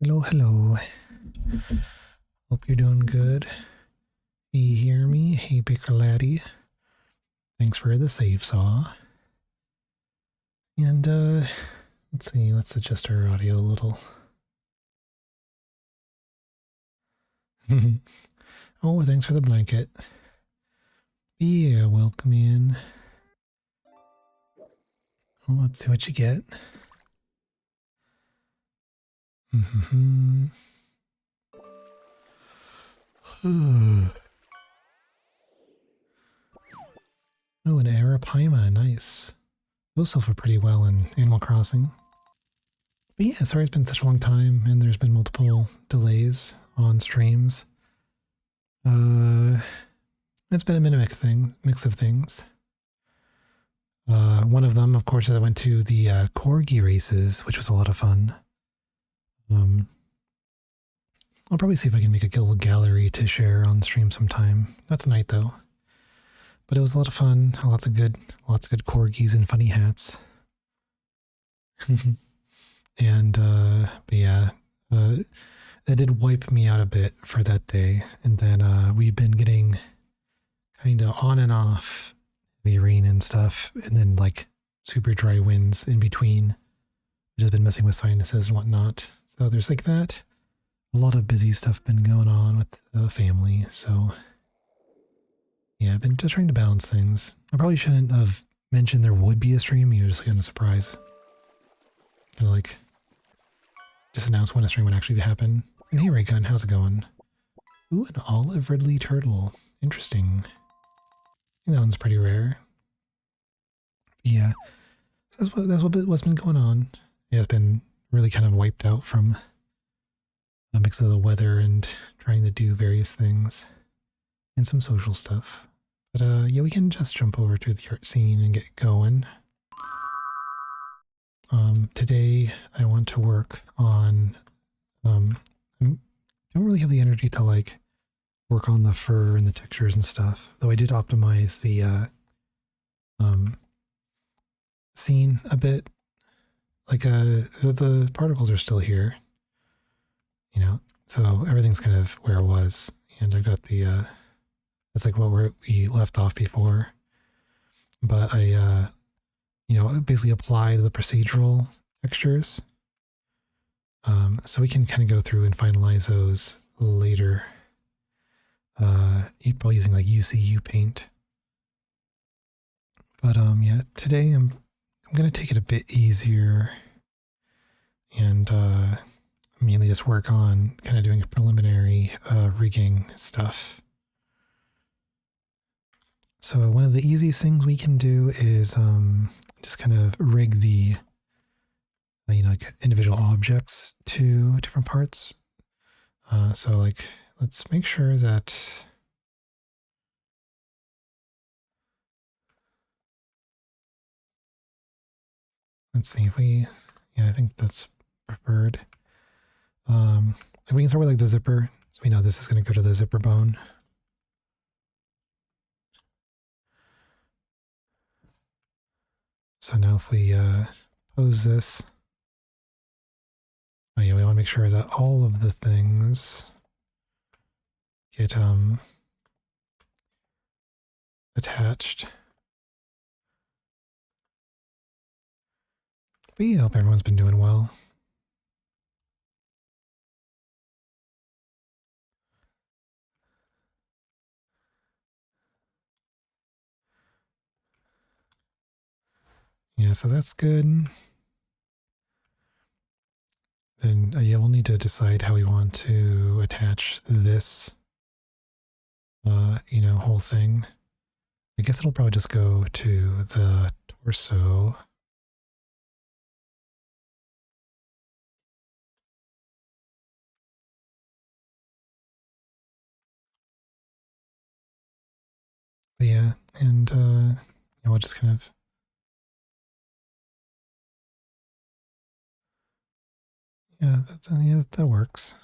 Hello, hello. Hope you're doing good. You hear me? Hey, Baker Laddie. Thanks for the save saw. And, let's see, let's adjust our audio a little. Oh, thanks for the blanket. Yeah, welcome in. Well, let's see what you get. Oh, an Arapaima, nice. Those sell for pretty well in Animal Crossing. But yeah, sorry it's been such a long time and there's been multiple delays on streams. It's been a mix of things. One of them, of course, is I went to the corgi races, which was a lot of fun. I'll probably see if I can make a little gallery to share on stream sometime. Not tonight though. But it was a lot of fun. Lots of good corgis and funny hats. And but yeah, that did wipe me out a bit for that day. And then we've been getting kind of on and off the rain and stuff, and then like super dry winds in between, which has been messing with sinuses and whatnot. So there's like that. A lot of busy stuff been going on with the family. So yeah, I've been just trying to balance things. I probably shouldn't have mentioned there would be a stream. You're just kind of surprised. Kind of like just announce when a stream would actually happen. And hey, Raygun, how's it going? Ooh, an olive ridley turtle. Interesting. I think that one's pretty rare. Yeah, so what's been going on. Yeah, it's been really kind of wiped out from a mix of the weather and trying to do various things and some social stuff. But yeah, we can just jump over to the art scene and get going. Today I want to work on, I don't really have the energy to like work on the fur and the textures and stuff, though I did optimize the scene a bit. Like the particles are still here, you know, so everything's kind of where it was. And I've got the that's like what we left off before, but I you know, basically applied the procedural textures, so we can kind of go through and finalize those later, probably using like UCU paint. But yeah, today I'm gonna take it a bit easier and mainly just work on kind of doing a preliminary rigging stuff. So one of the easiest things we can do is just kind of rig the you know, like individual objects to different parts. So like let's make sure that let's see if we, yeah, I think that's preferred. If we can start with like the zipper, so we know this is going to go to the zipper bone. So now if we pose this, oh yeah, we want to make sure that all of the things get attached. But yeah, I hope everyone's been doing well. Yeah, so that's good. Then yeah, we'll need to decide how we want to attach this, you know, whole thing. I guess it'll probably just go to the torso. But yeah, and you know, we'll just kind of, yeah, that works.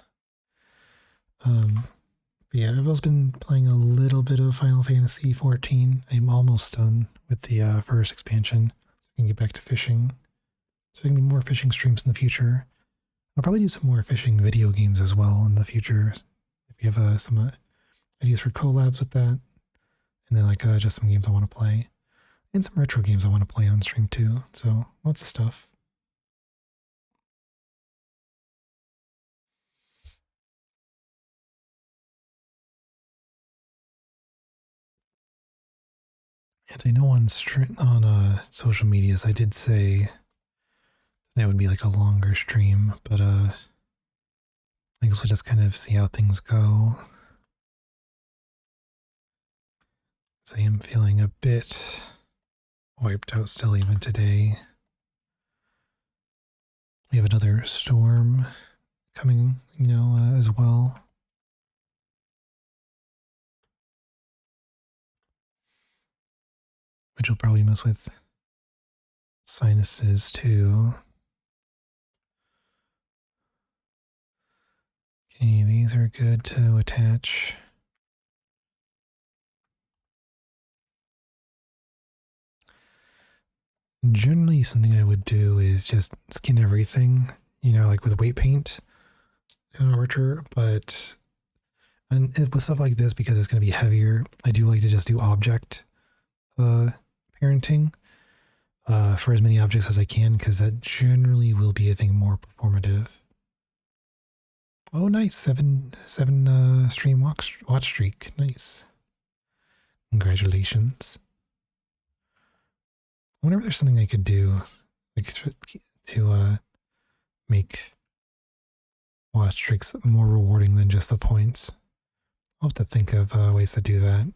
But yeah, I've also been playing a little bit of Final Fantasy XIV. I'm almost done with the first expansion, so I can get back to fishing. So I can be more fishing streams in the future. I'll probably do some more fishing video games as well in the future. If you have some ideas for collabs with that, and then like just some games I want to play, and some retro games I want to play on stream too. So lots of stuff. And I know on social medias I did say that would be like a longer stream, but I guess we'll just kind of see how things go. Because I am feeling a bit wiped out still even today. We have another storm coming, as well. Which will probably mess with sinuses too. Okay, these are good to attach. Generally, something I would do is just skin everything, like with weight paint in Archer, but with stuff like this, because it's going to be heavier, I do like to just do object parenting for as many objects as I can, because that generally will be, I think, more performative. Oh, nice. Seven stream watch streak. Nice. Congratulations. I wonder if there's something I could do to make watch streaks more rewarding than just the points. I'll have to think of ways to do that.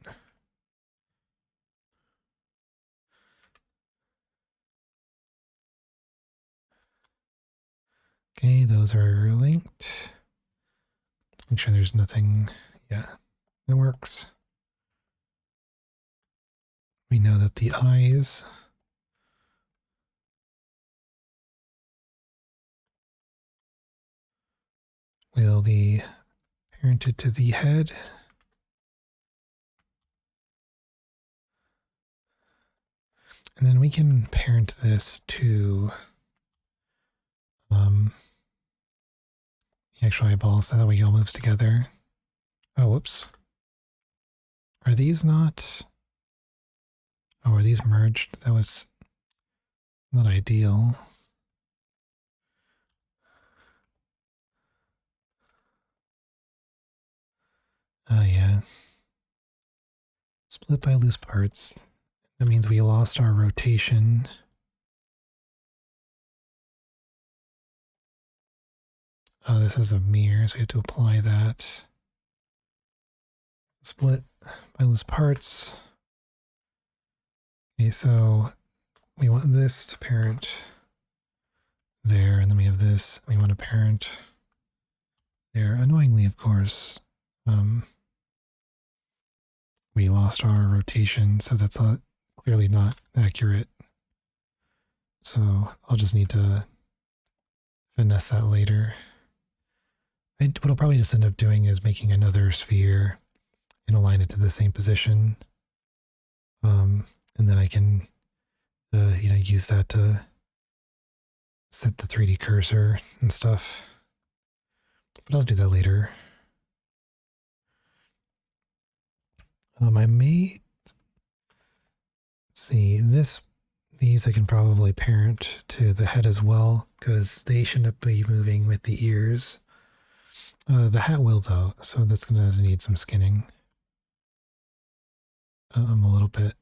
Okay, those are linked. Make sure there's nothing. Yeah, that works. We know that the eyes will be parented to the head. And then we can parent this to the actual eyeballs so that way it all moves together. Oh, whoops. Are these not? Oh, are these merged? That was not ideal. Oh, yeah. Split by loose parts. That means we lost our rotation. Oh, this is a mirror, so we have to apply that. Split by loose parts. Okay, so we want this to parent there, and then we have this. We want to parent there. Annoyingly, of course, we lost our rotation, so that's clearly not accurate. So I'll just need to finesse that later. What I'll probably just end up doing is making another sphere and align it to the same position. And then I can, use that to set the 3D cursor and stuff. But I'll do that later. I may see these I can probably parent to the head as well, because they shouldn't be moving with the ears. The hat will though, so that's gonna need some skinning. A little bit.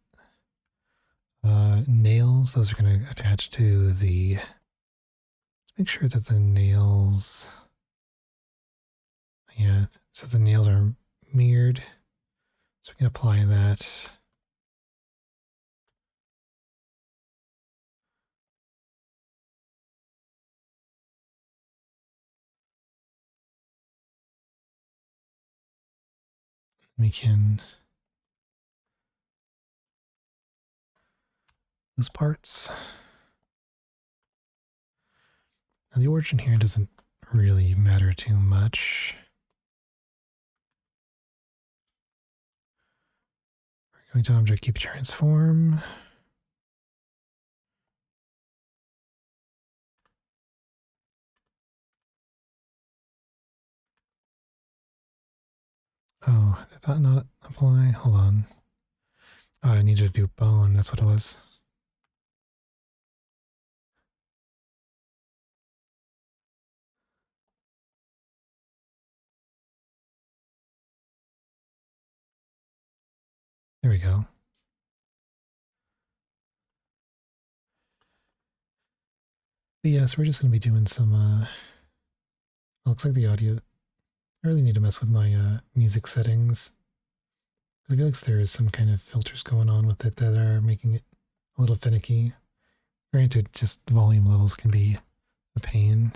Nails, those are gonna attach to the. Let's make sure that the nails. Yeah, so the nails are mirrored. So we can apply that. We can those parts. Now the origin here doesn't really matter too much. We're going to object keep transform. Oh, did that not apply? Hold on. Oh, I needed to do bone. That's what it was. There we go. But yeah, so we're just going to be doing some, looks like the audio. I really need to mess with my music settings. I feel like there is some kind of filters going on with it that are making it a little finicky. Granted, just volume levels can be a pain.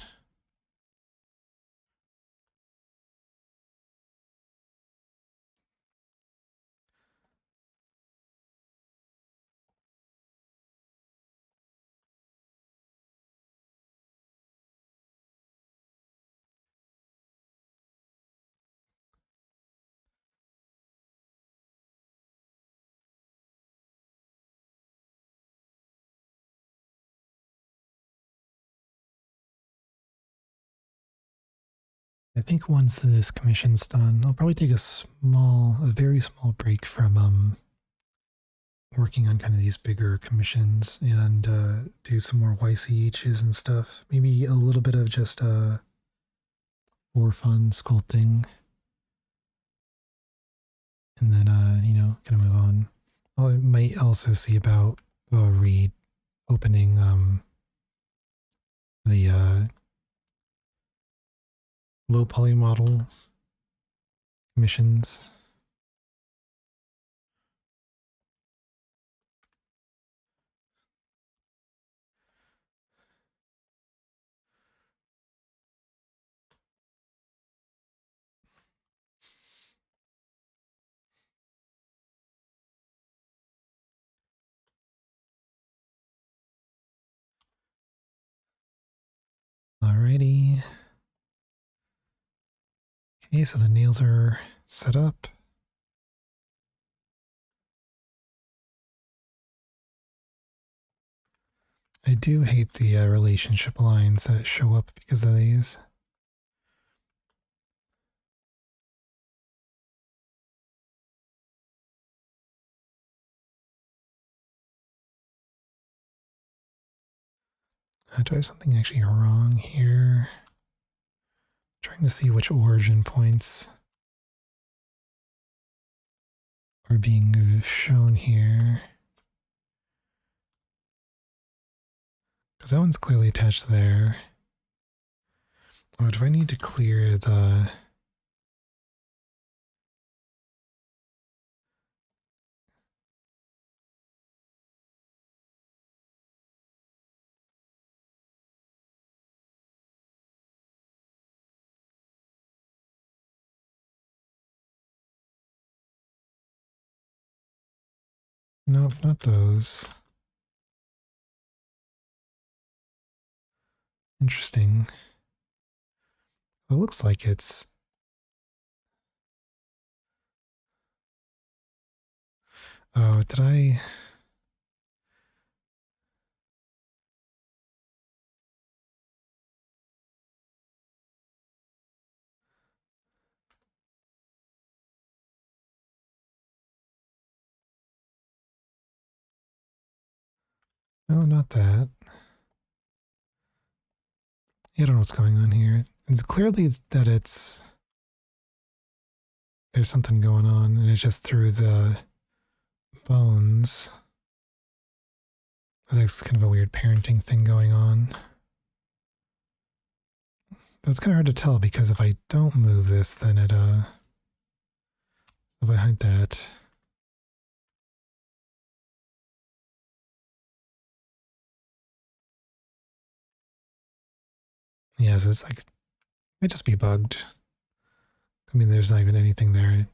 I think once this commission's done, I'll probably take a very small break from working on kind of these bigger commissions and do some more YCHs and stuff. Maybe a little bit of just for fun sculpting, and then kind of move on. I might also see about reopening the low poly model commissions. Alrighty. Okay, so the nails are set up. I do hate the relationship lines that show up because of these. Do I have something actually wrong here? Trying to see which origin points are being shown here. Because that one's clearly attached there. Oh, do I need to clear the... Nope, not those. Interesting. It looks like it's... Oh, did I... No, not that. I don't know what's going on here. It's clearly that it's... There's something going on, and it's just through the bones. There's kind of a weird parenting thing going on. Though it's kind of hard to tell because if I don't move this, then it, if I hide that... Yeah, so it's like, it might just be bugged. I mean, there's not even anything there. And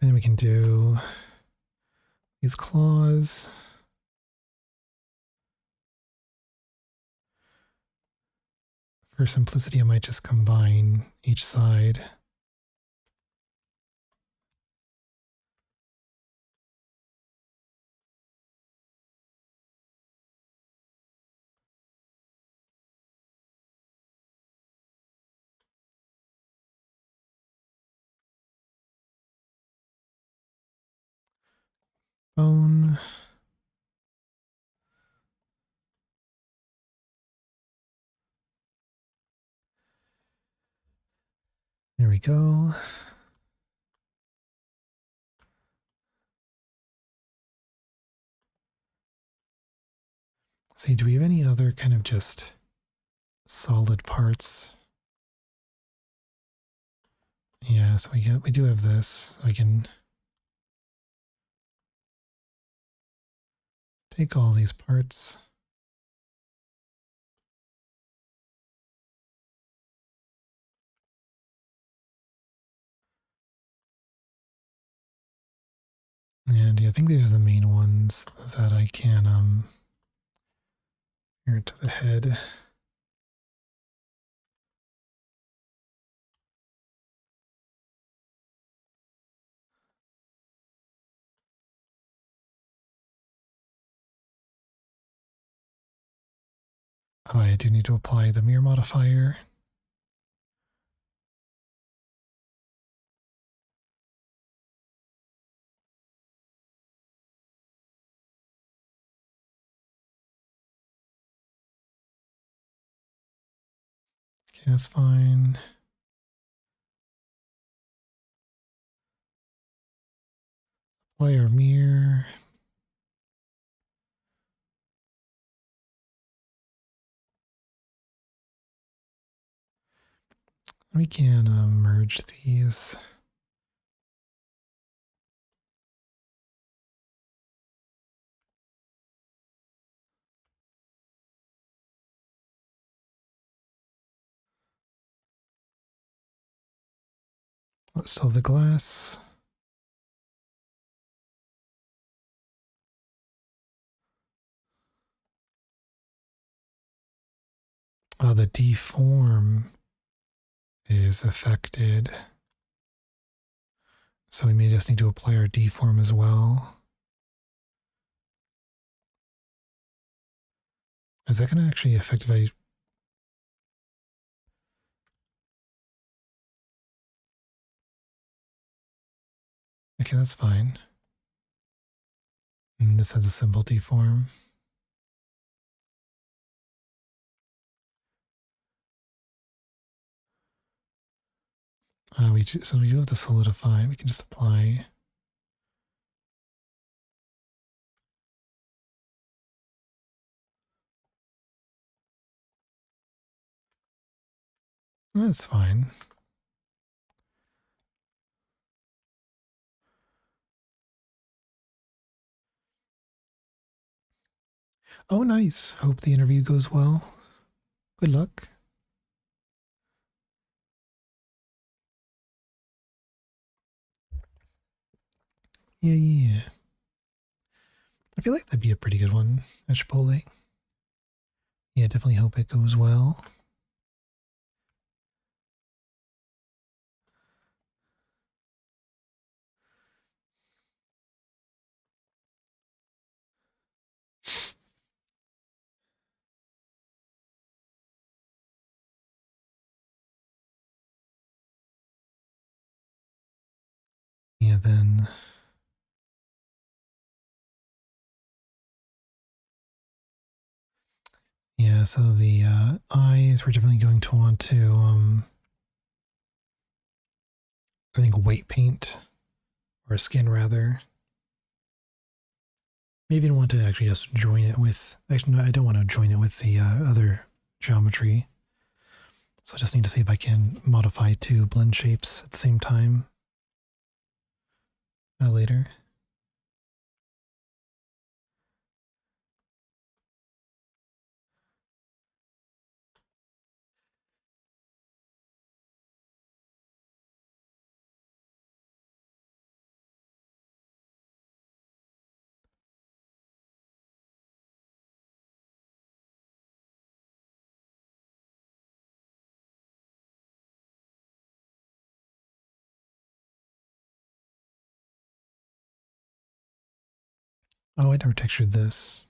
then we can do these claws. For simplicity, I might just combine each side. phone. There we go. See, do we have any other kind of just solid parts? Yeah, so we do have this. We can take all these parts. And yeah, I think these are the main ones that I can here to the head. Oh, I do need to apply the mirror modifier. Okay, that's fine. Apply our mirror. We can merge these. So the glass. The deform is affected. So we may just need to apply our deform as well. Is that going to actually affect if I... Okay, that's fine. And this has a simple deform. So we do have to solidify. We can just apply. That's fine. Oh, nice. Hope the interview goes well. Good luck. Yeah. I feel like that'd be a pretty good one at Chipotle. Yeah, definitely hope it goes well. Yeah, then... Yeah, so the eyes, we're definitely going to want to, I think white paint, or skin rather. Maybe I want to actually just join it with, actually no, I don't want to join it with the other geometry. So I just need to see if I can modify two blend shapes at the same time later. Oh, I never textured this.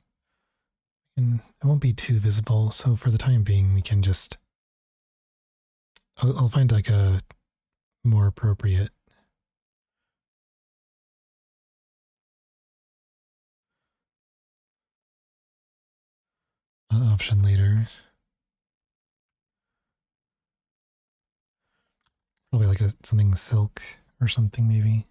And it won't be too visible, so for the time being, we can just... I'll find like a more appropriate option later. Probably like something silk or something maybe.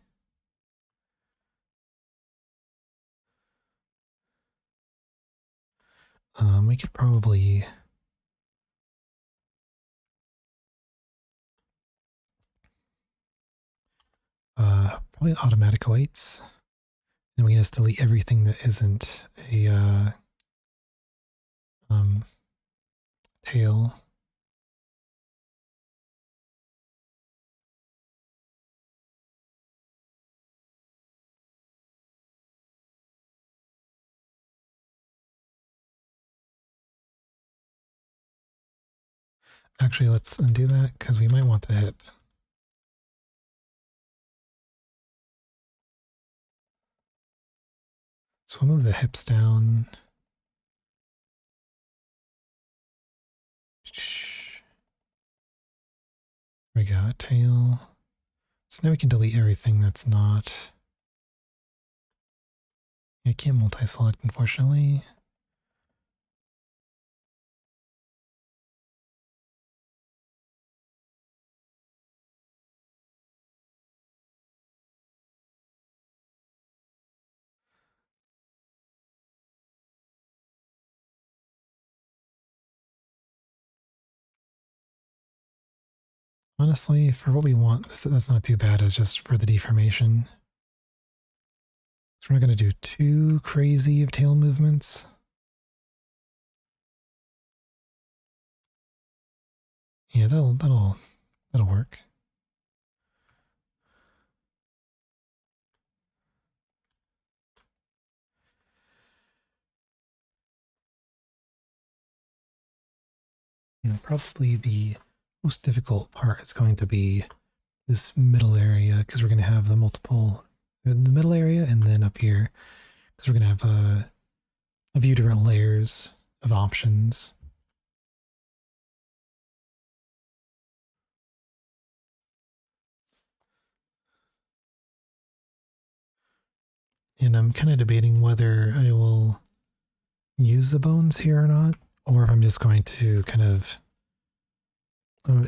We could probably probably automatic weights. Then we can just delete everything that isn't a tail. Actually, let's undo that because we might want the hip. So we'll move the hips down. There we go, tail. So now we can delete everything that's not... I can't multi-select, unfortunately. Honestly, for what we want, that's not too bad as just for the deformation. So we're not going to do too crazy of tail movements. Yeah, that'll work. Probably the most difficult part is going to be this middle area because we're going to have the multiple in the middle area and then up here because we're going to have a few different layers of options. And I'm kind of debating whether I will use the bones here or not, or if I'm just going to kind of...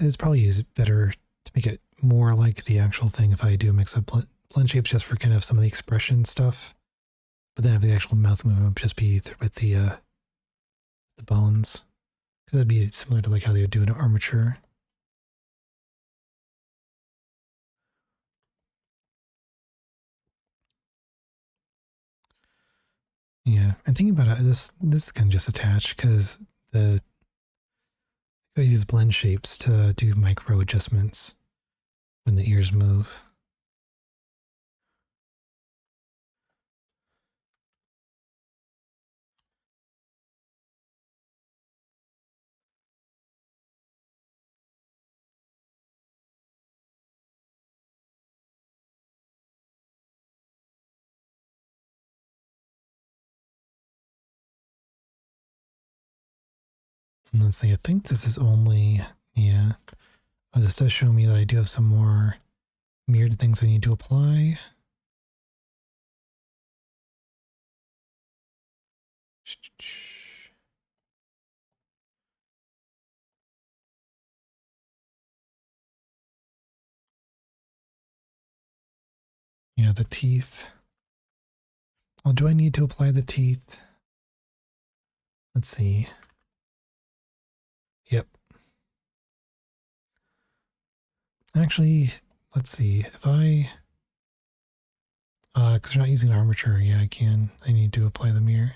it's probably better to make it more like the actual thing if I do mix up blend shapes just for kind of some of the expression stuff. But then have the actual mouth movement just be with the bones. Because that'd be similar to like how they would do an armature. Yeah, and thinking about it, this can just attach because I use blend shapes to do micro adjustments when the ears move. And let's see, I think this is only, yeah. Oh, this does show me that I do have some more mirrored things I need to apply. Yeah, the teeth. Well, do I need to apply the teeth? Let's see. Yep. Actually, let's see. If I... because we're not using an armature, yeah, I need to apply the mirror.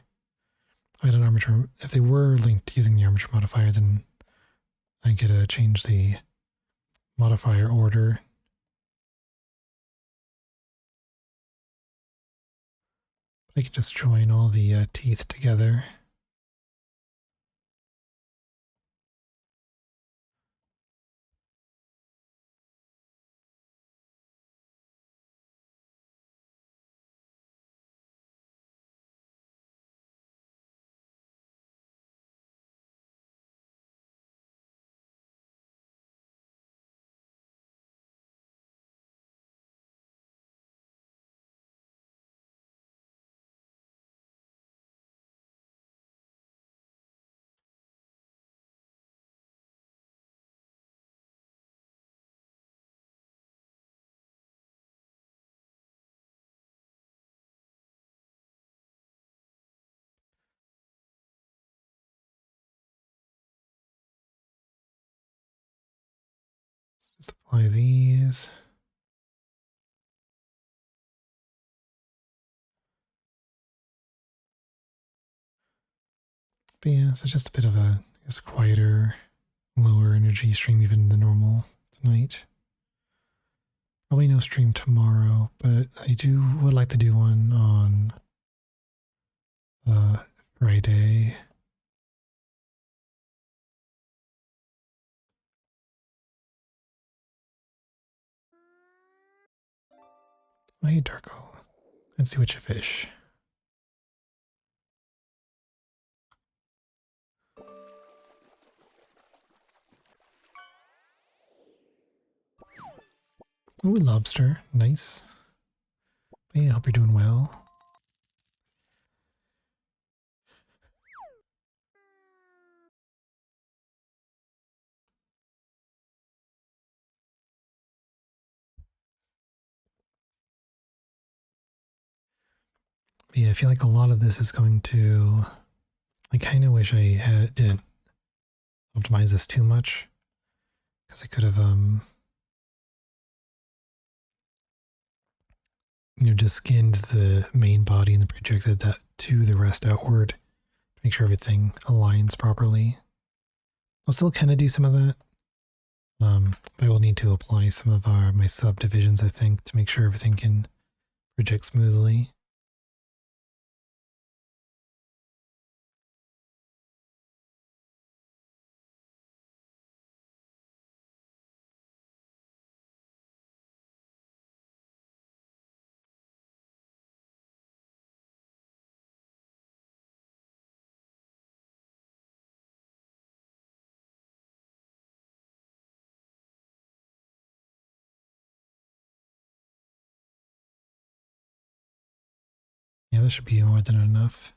I had an armature. If they were linked using the armature modifier, then I could change the modifier order. I can just join all the teeth together. apply these. But yeah, so it's just a bit of a, I guess, quieter, lower energy stream even than normal tonight. Probably no stream tomorrow, but I would like to do one on Friday. Hey, Darko. Let's see what you fish. Ooh, lobster. Nice. But yeah, I hope you're doing well. But yeah, I feel like a lot of this is going to... I kind of wish I didn't optimize this too much. Because I could have, just skinned the main body and then projected that to the rest outward to make sure everything aligns properly. I'll still kind of do some of that. But I will need to apply some of my subdivisions, I think, to make sure everything can project smoothly. Yeah, this should be more than enough.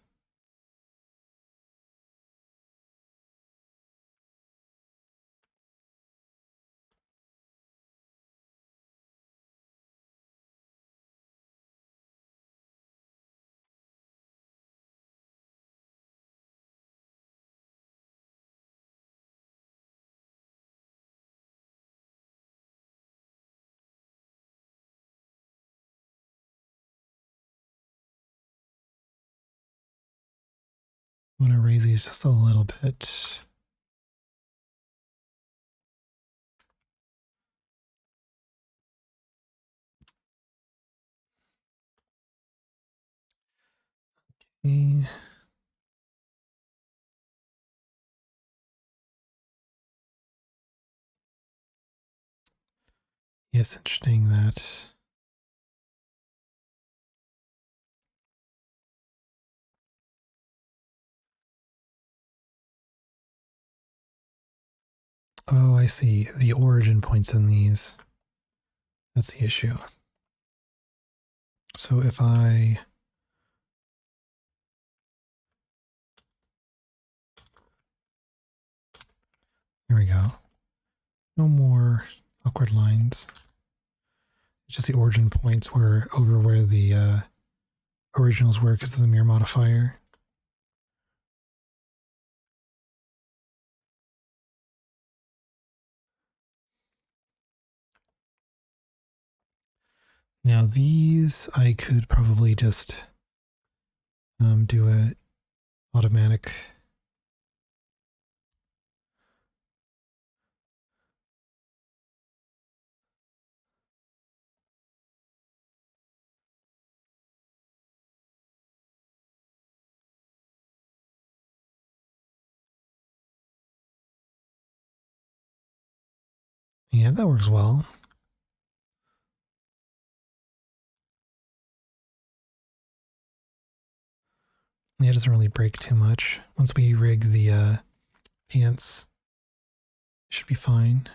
I want to raise these just a little bit. Okay. Yes, interesting that. Oh, I see. The origin points in these. That's the issue. So if I... Here we go. No more awkward lines. It's just the origin points were over where the originals were because of the mirror modifier. Now these I could probably just do a automatic. Yeah, that works well. Yeah, it doesn't really break too much. Once we rig the pants, it should be fine.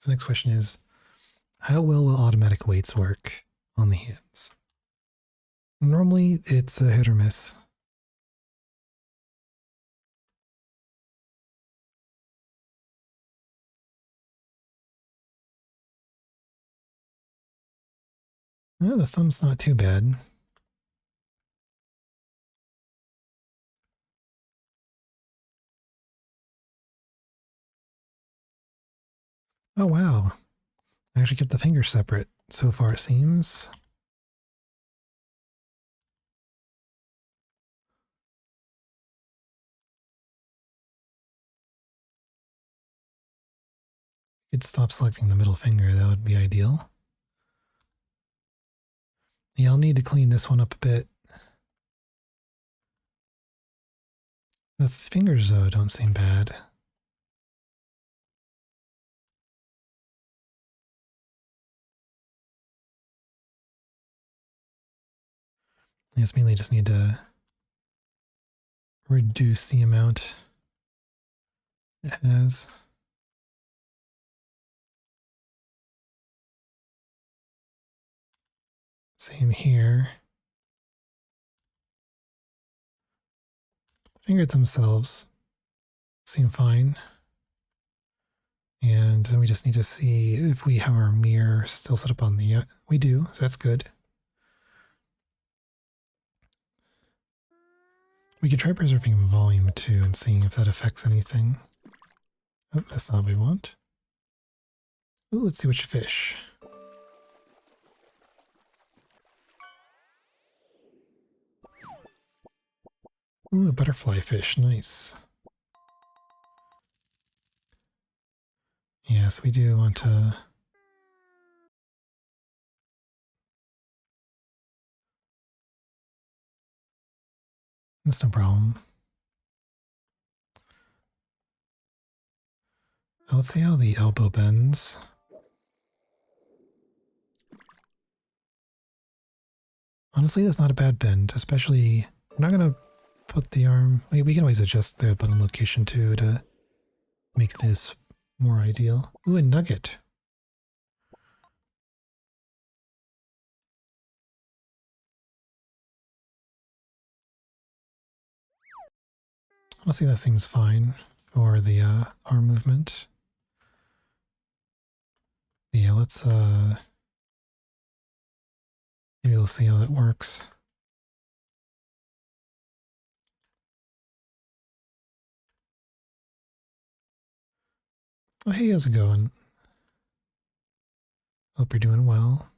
The next question is, how well will automatic weights work on the hands? Normally, it's a hit or miss. Oh, the thumb's not too bad. Oh, wow. I actually kept the fingers separate so far, it seems. Could stop selecting the middle finger, that would be ideal. Yeah, I'll need to clean this one up a bit. The fingers, though, don't seem bad. I guess mainly just need to reduce the amount it has. Same here. Fingers themselves seem fine. And then we just need to see if we have our mirror still set up on the... we do, so that's good. We could try preserving volume too and seeing if that affects anything. Oh, that's not what we want. Ooh, let's see which fish. Ooh, a butterfly fish, nice. Yes, we do want to... That's no problem. Let's see how the elbow bends. Honestly, that's not a bad bend, especially... I'm not going to put the arm... We can always adjust the button location too to make this more ideal. Ooh, a nugget. Honestly, that seems fine for the arm movement. Yeah, let's maybe we'll see how that works. Oh, hey, how's it going? Hope you're doing well.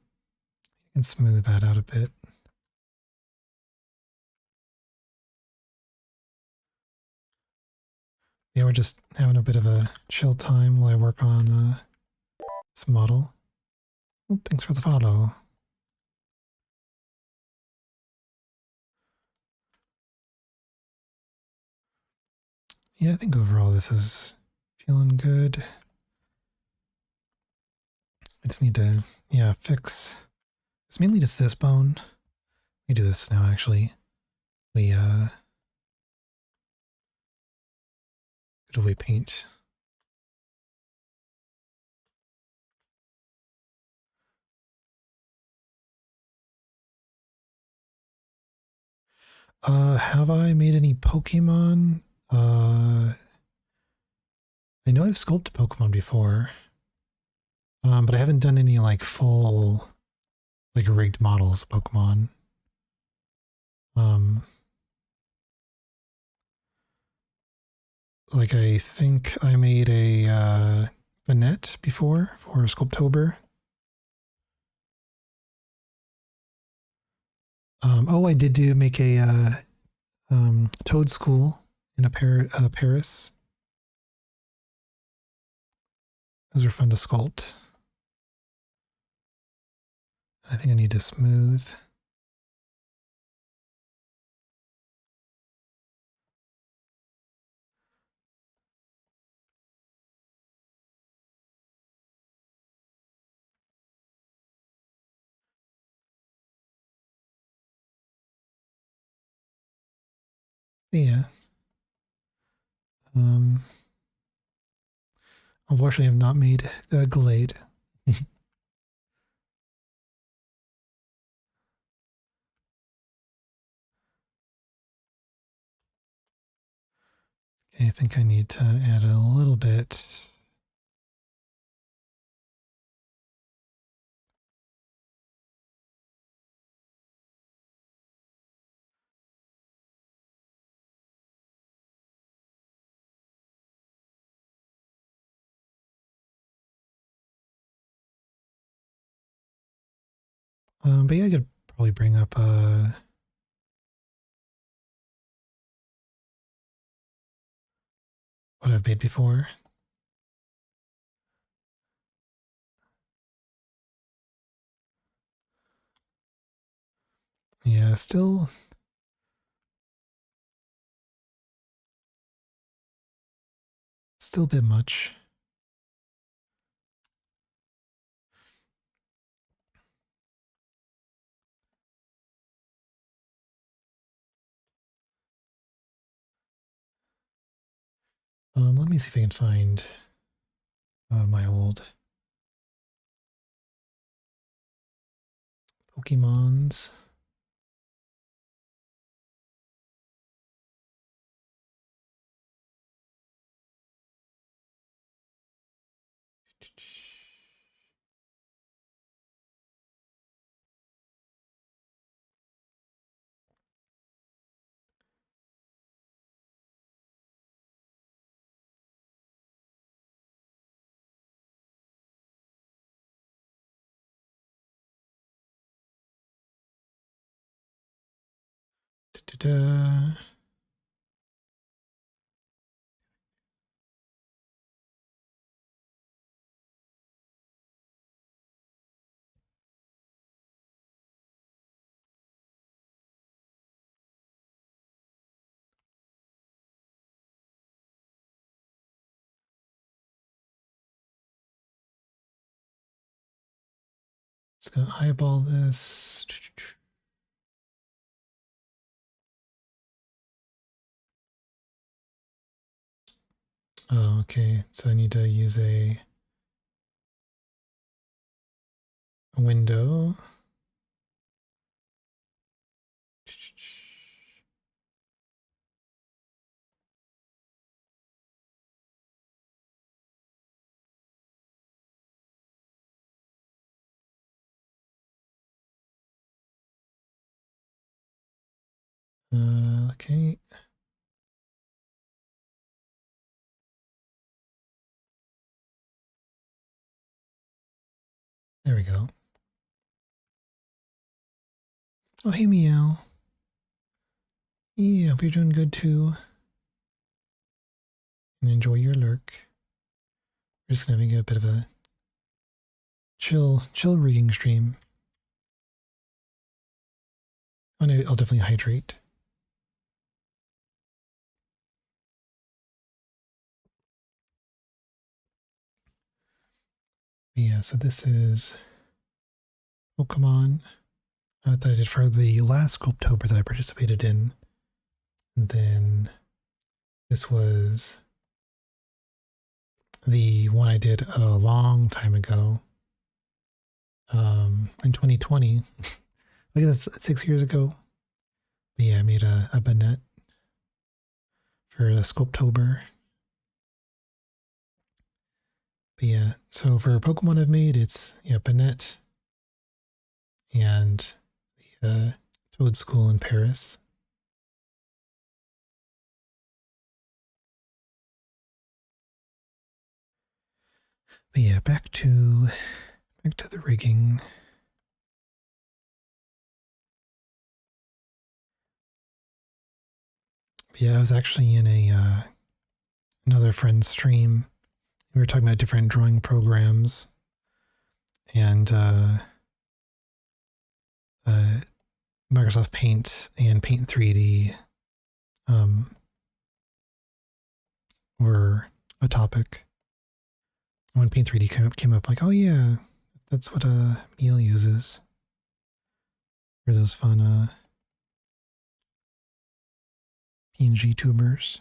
You can smooth that out a bit. Yeah, we're just having a bit of a chill time while I work on this model. Oh, thanks for the follow. Yeah, I think overall this is feeling good. I just need to, yeah, fix... It's mainly just this bone. We do this now, actually. We, what do we paint? Have I made any Pokemon? I know I've sculpted Pokemon before. But I haven't done any, like, full, like, rigged models of Pokemon. Like, I think I made a, Banette before for Sculptober. Oh, I did make a, Toad School in Paris. Those are fun to sculpt. I think I need to smooth. Yeah. Unfortunately, I've not made Glade. Okay, I think I need to add a little bit. But yeah, I could probably bring up what I've made before. Yeah, still a bit much. Let me see if I can find my old Pokemons. Da-da-da. Just gonna eyeball this. Oh, okay. So I need to use a window. Okay. There we go. Oh, hey, Meow. Yeah, hope you're doing good too. And enjoy your lurk. We're just having a bit of a chill rigging stream. Oh, no, I'll definitely hydrate. But yeah, so this is Pokemon that I did for the last Sculptober that I participated in. And then this was the one I did a long time ago. In 2020. Look at this, 6 years ago. But yeah, I made a Banette for a Sculptober. But yeah, so for Pokemon I've made, it's Banette and the Toad School in Paris. But yeah, back to the rigging. But yeah, I was actually in a another friend's stream. We were talking about different drawing programs, and Microsoft Paint and Paint 3D um, were a topic. When Paint 3D came up, like, oh yeah, that's what Neil uses for those fun PNG tubers.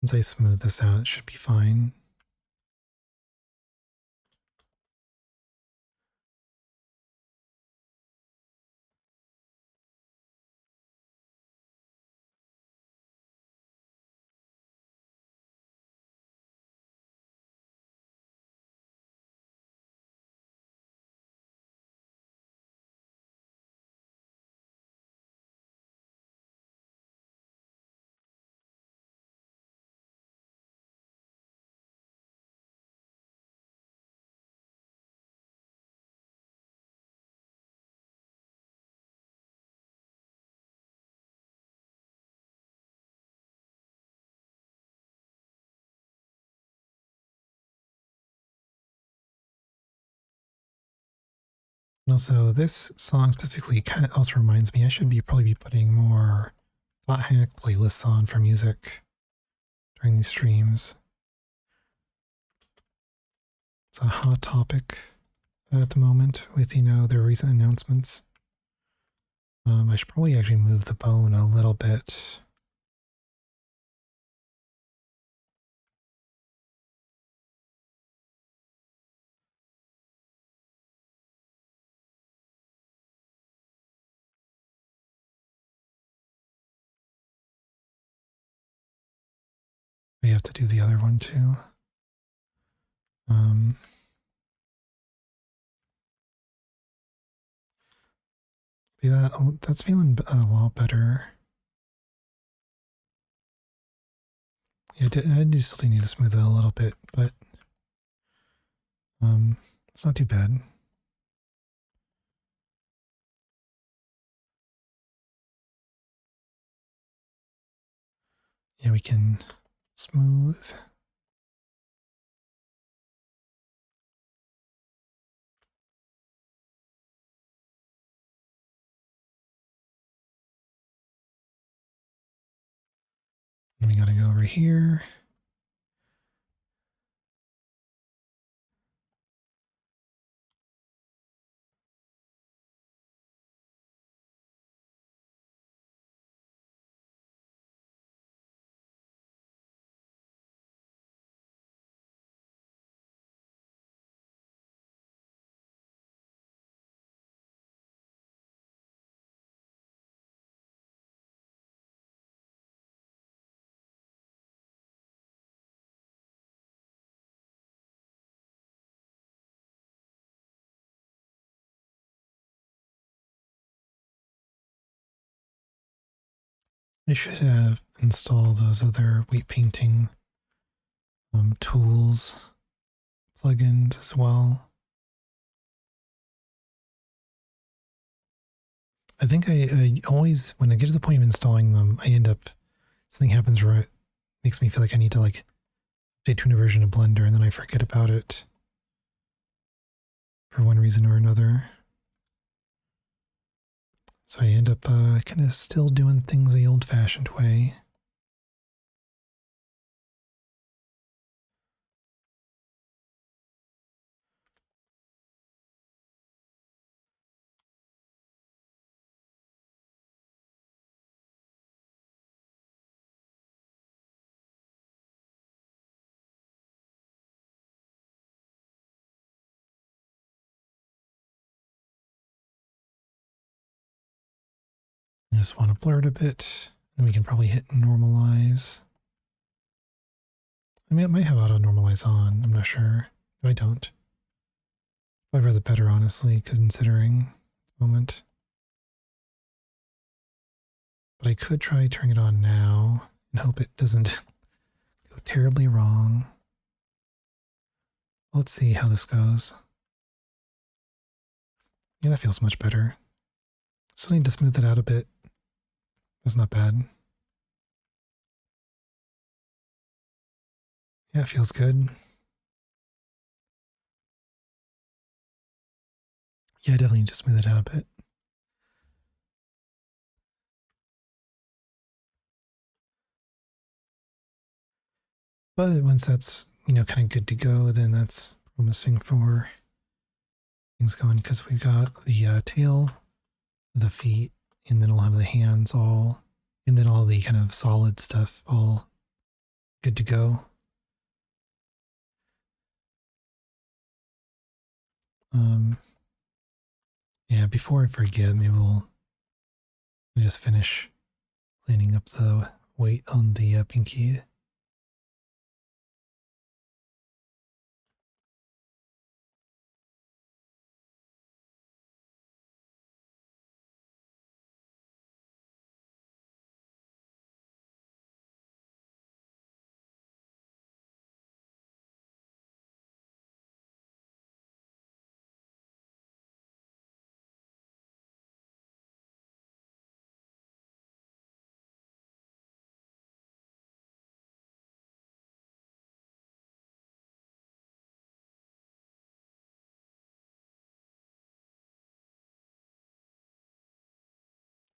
Once I smooth this out, it should be fine. And also, this song specifically kind of also reminds me I should probably be putting more Thought Hack playlists on for music during these streams. It's a hot topic at the moment with, their recent announcements. I should probably actually move the bone a little bit. We have to do the other one too. That's feeling a lot better. Yeah, I do still need to smooth it a little bit, but it's not too bad. Yeah, we can smooth. And we gotta go over here. I should have installed those other weight painting tools, plugins as well. I think I always, when I get to the point of installing them, I end up, something happens where it makes me feel like I need to update to a version of Blender, and then I forget about it for one reason or another. So I end up kind of still doing things the old-fashioned way. I just want to blur it a bit, and we can probably hit normalize. I mean, it might have auto normalize on, I'm not sure. No, I don't. I'd rather better, honestly, considering the moment. But I could try turning it on now and hope it doesn't go terribly wrong. Let's see how this goes. Yeah, that feels much better. Still need to smooth it out a bit. That's not bad. Yeah, it feels good. Yeah, I definitely need to smooth it out a bit. But once that's, kind of good to go, then that's promising for things going, because we've got the tail, the feet, and then we'll have the hands all, and then all the kind of solid stuff all good to go. Yeah, before I forget, maybe we'll just finish cleaning up the weight on the pinky.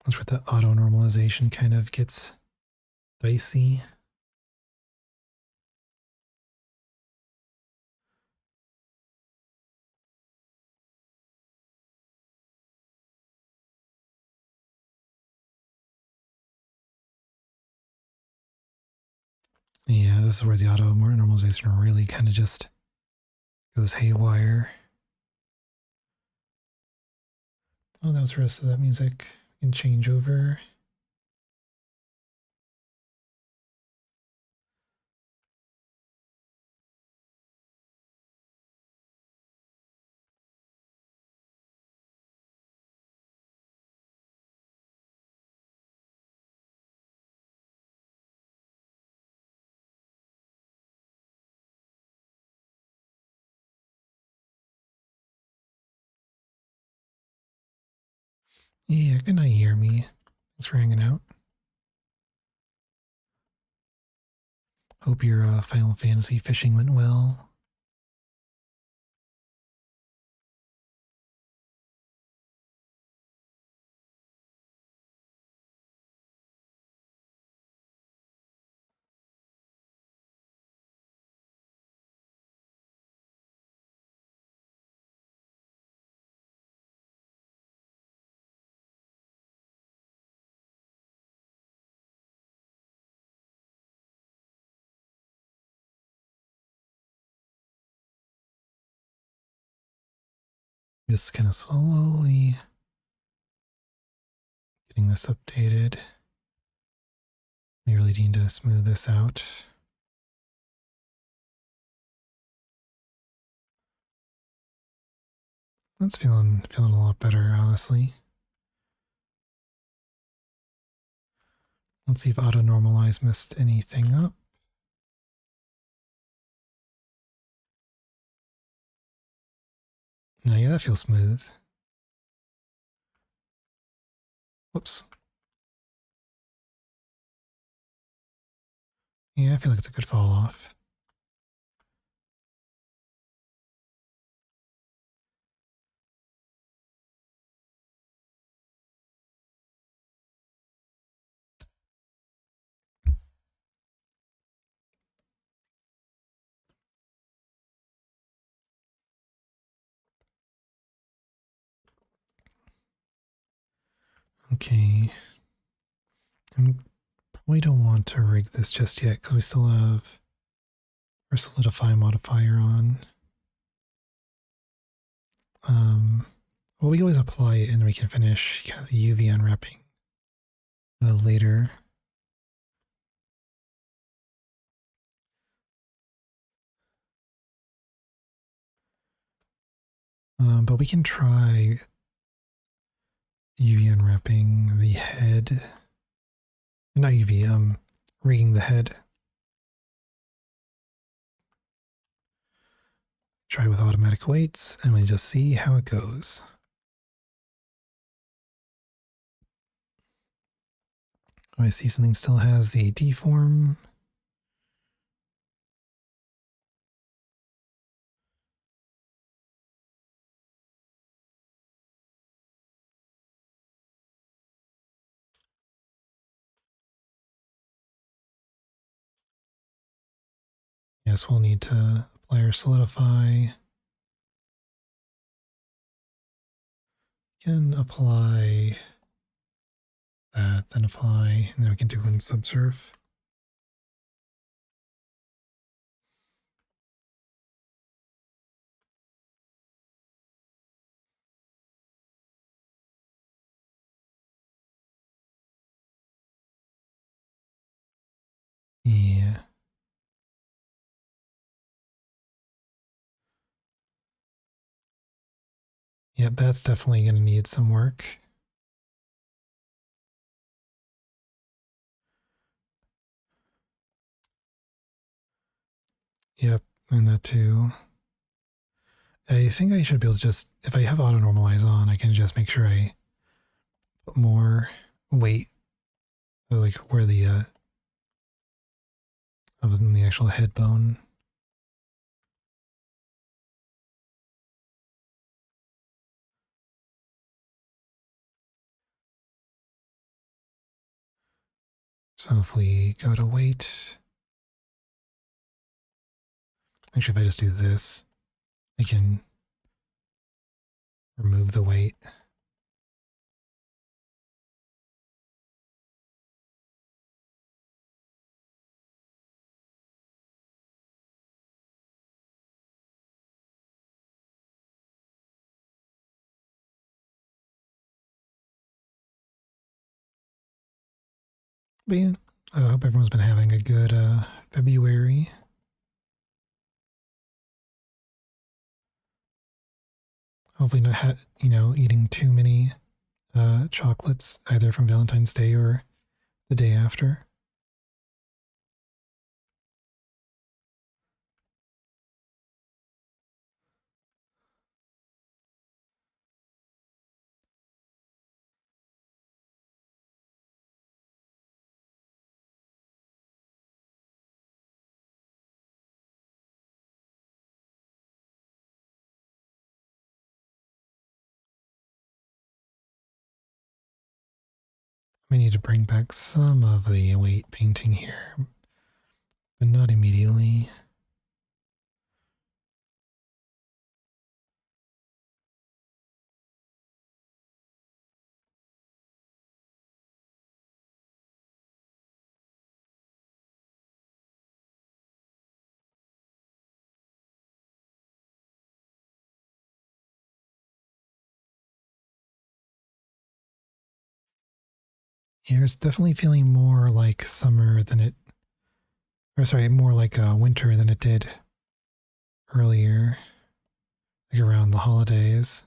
That's where the auto normalization kind of gets dicey. Yeah, this is where the auto normalization really kind of just goes haywire. Oh, that was the rest of that music. We can change over. Yeah, good night, hear me. Thanks for hanging out. Hope your Final Fantasy fishing went well. Just kind of slowly getting this updated. We really need to smooth this out. That's feeling a lot better, honestly. Let's see if auto normalize messed anything up. No, yeah, that feels smooth. Whoops. Yeah, I feel like it's a good fall off. Okay. I probably don't want to rig this just yet because we still have our solidify modifier on. Well, we can always apply it and then we can finish kind of the UV unwrapping later. But we can try UV unwrapping the head. Not UV, rigging the head. Try with automatic weights and we just see how it goes. Oh, I see something still has the deform. Yes, we'll need to apply our solidify. Can apply that, then apply, and then we can do in subsurf. Yeah. Yep, that's definitely going to need some work. Yep, and that too. I think I should be able to just, if I have auto normalize on, I can just make sure I put more weight, like where the, other than the actual head bone. So if we go to weight, actually if I just do this, I can remove the weight. But yeah, I hope everyone's been having a good February. Hopefully not, eating too many chocolates, either from Valentine's Day or the day after. We need to bring back some of the weight painting here, but not immediately. Yeah, it's definitely feeling more like summer than it, or sorry, more like winter than it did earlier, like around the holidays.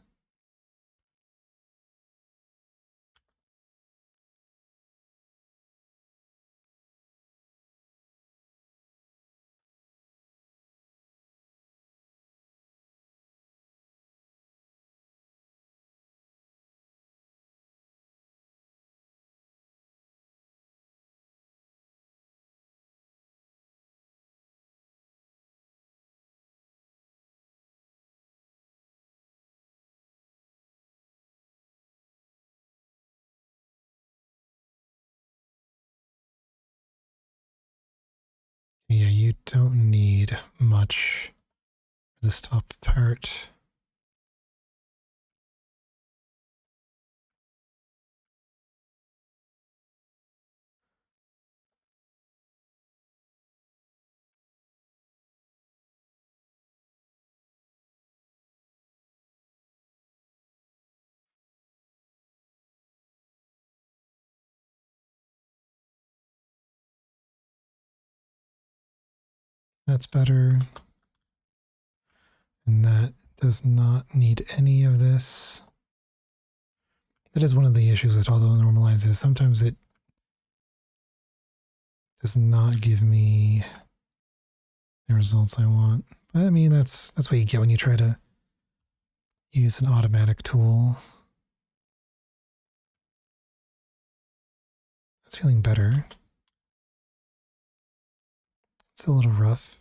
Yeah, you don't need much for this top part. That's better. And that does not need any of this. That is one of the issues with auto normalize is sometimes it does not give me the results I want. But I mean that's what you get when you try to use an automatic tool. That's feeling better. It's a little rough.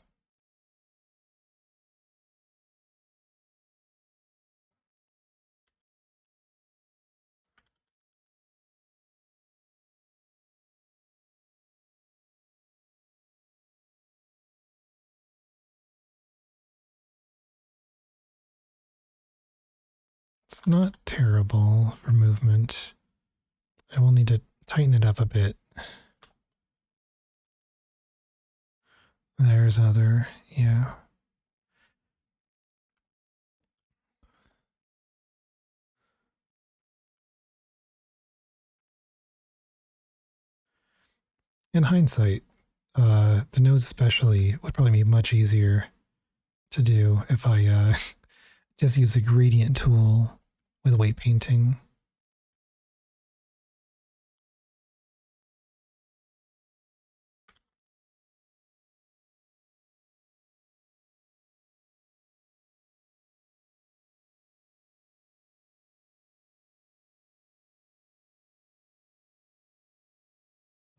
It's not terrible for movement. I will need to tighten it up a bit. There's another, yeah. In hindsight, the nose especially would probably be much easier to do if I just use a gradient tool with weight painting.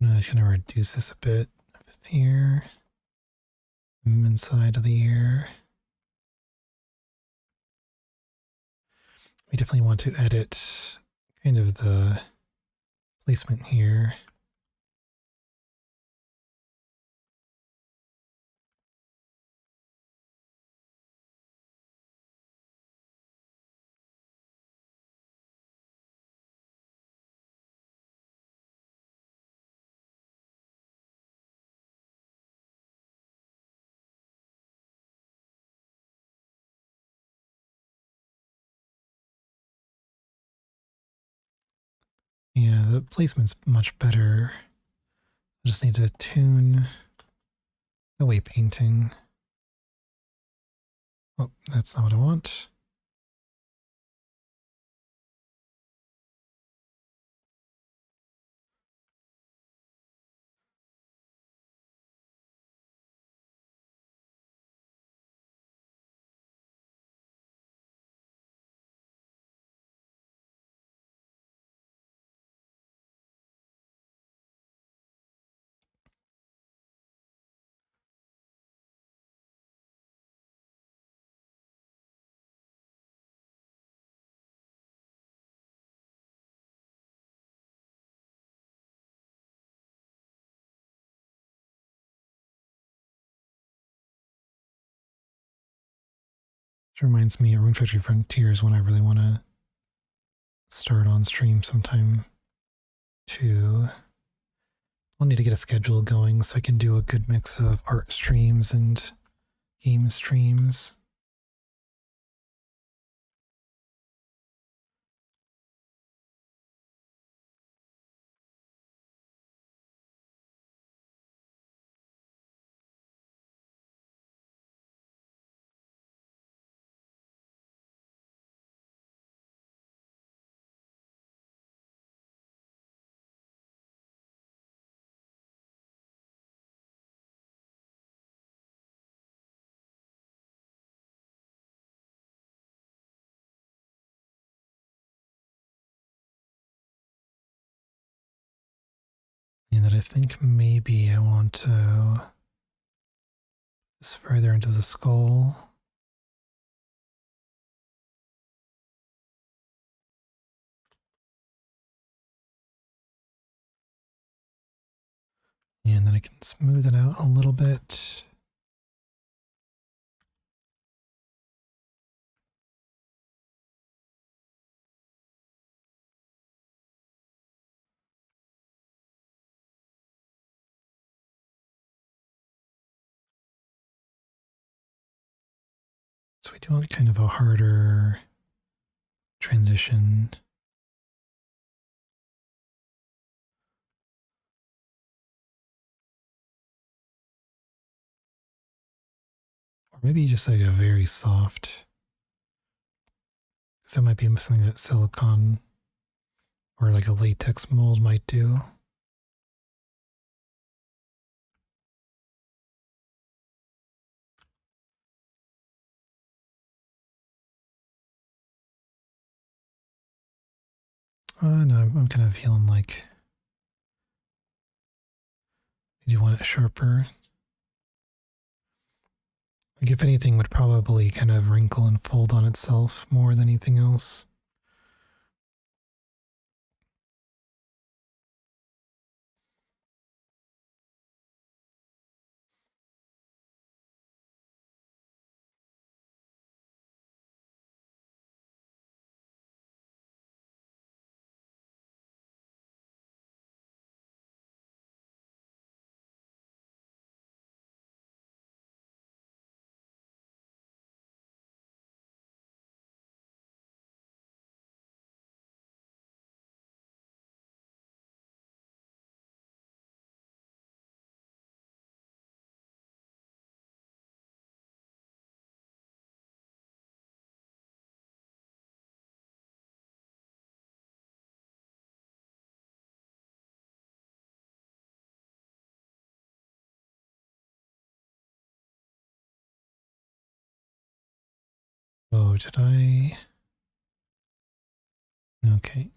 I'm going to reduce this a bit here, inside of the ear. We definitely want to edit kind of the placement here. Yeah, the placement's much better. I just need to tune the way painting. Oh, that's not what I want. Which reminds me, Rune Factory Frontiers when I really want to start on stream sometime too. I'll need to get a schedule going so I can do a good mix of art streams and game streams. And that I think maybe I want to this further into the skull. And then I can smooth it out a little bit. So we do want kind of a harder transition. Or maybe just like a very soft. Because that might be something that silicone or like a latex mold might do. No, I'm kind of feeling like I do want it sharper. Like if anything would probably kind of wrinkle and fold on itself more than anything else. Oh, did I? Okay.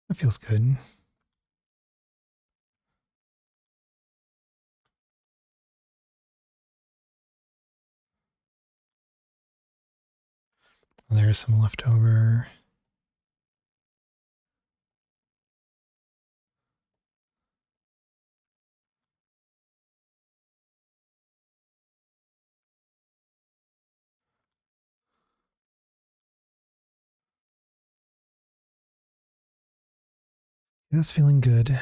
That feels good. There's some leftover. That's feeling good.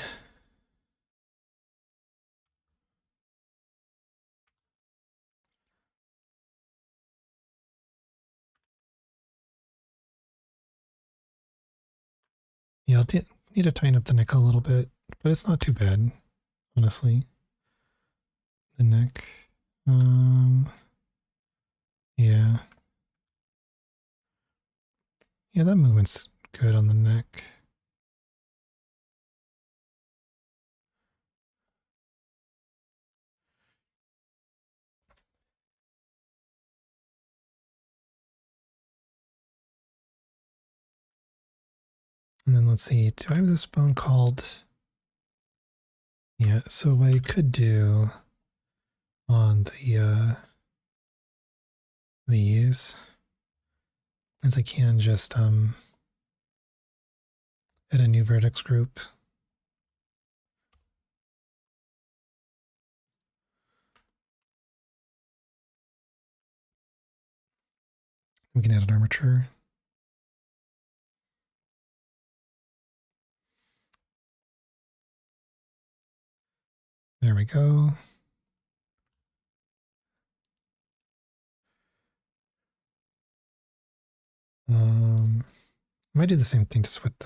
Yeah, I'll need to tighten up the neck a little bit, but it's not too bad, honestly. The neck. Yeah. Yeah, that movement's good on the neck. And then let's see, do I have this bone called? Yeah, so what I could do on these is I can just add a new vertex group. We can add an armature. There we go. I might do the same thing just with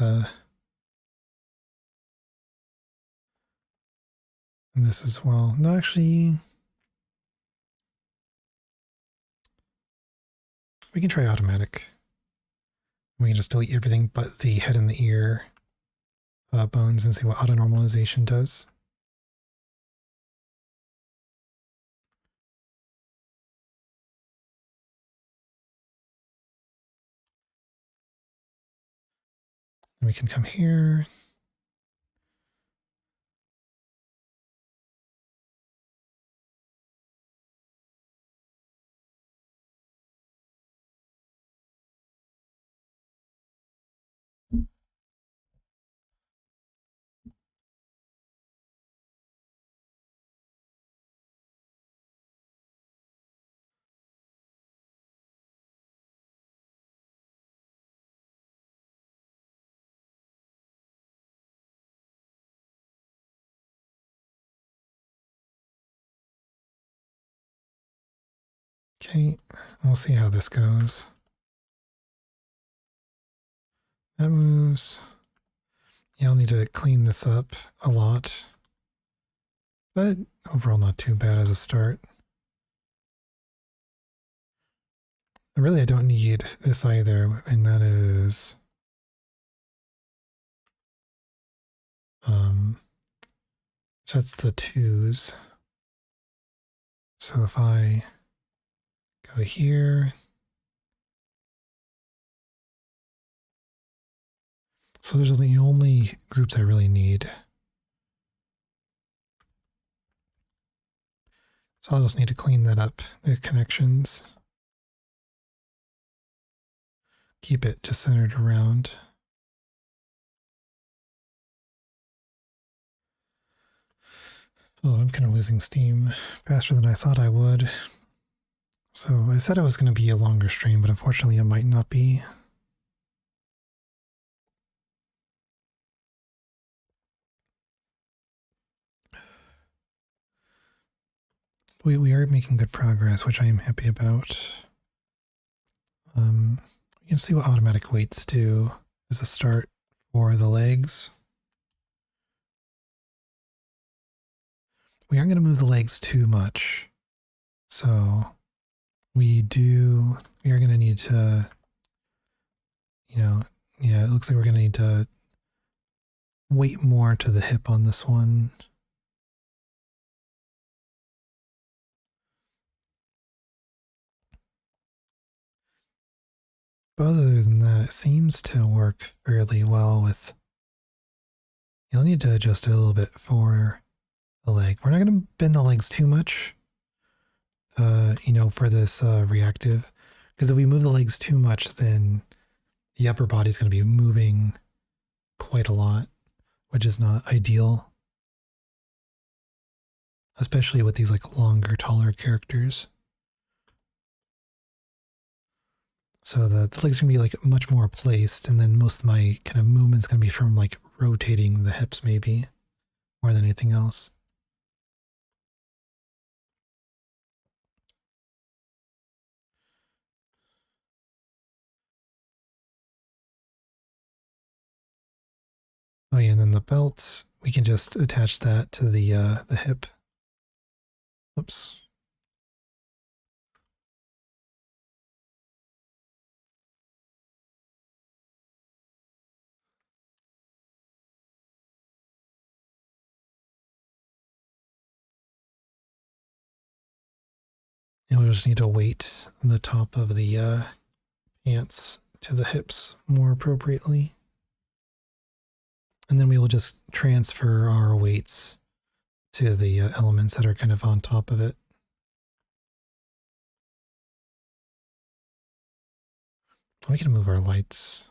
this as well. No, actually, we can try automatic. We can just delete everything but the head and the ear bones and see what auto normalization does. And we can come here. Okay, we'll see how this goes. That moves. Yeah, I'll need to clean this up a lot. But overall not too bad as a start. Really, I don't need this either, and that is so that's the twos. So if I go here, so those are the only groups I really need. So I'll just need to clean that up, the connections. Keep it just centered around. Oh, I'm kind of losing steam faster than I thought I would. So I said it was going to be a longer stream, but unfortunately it might not be. We are making good progress, which I am happy about. You can see what automatic weights do as a start for the legs. We aren't going to move the legs too much. So we are going to need to, yeah, it looks like we're going to need to weight more to the hip on this one. But other than that, it seems to work fairly well with, you'll need to adjust it a little bit for the leg. We're not going to bend the legs too much, for this reactive, because if we move the legs too much, then the upper body is going to be moving quite a lot, which is not ideal, especially with these like longer, taller characters. So the legs are going to be like much more placed, and then most of my kind of movement is going to be from like rotating the hips maybe more than anything else. Oh yeah, and then the belt, we can just attach that to the hip. Oops. And we'll just need to weight the top of the pants to the hips more appropriately. And then we will just transfer our weights to the elements that are kind of on top of it. We can move our lights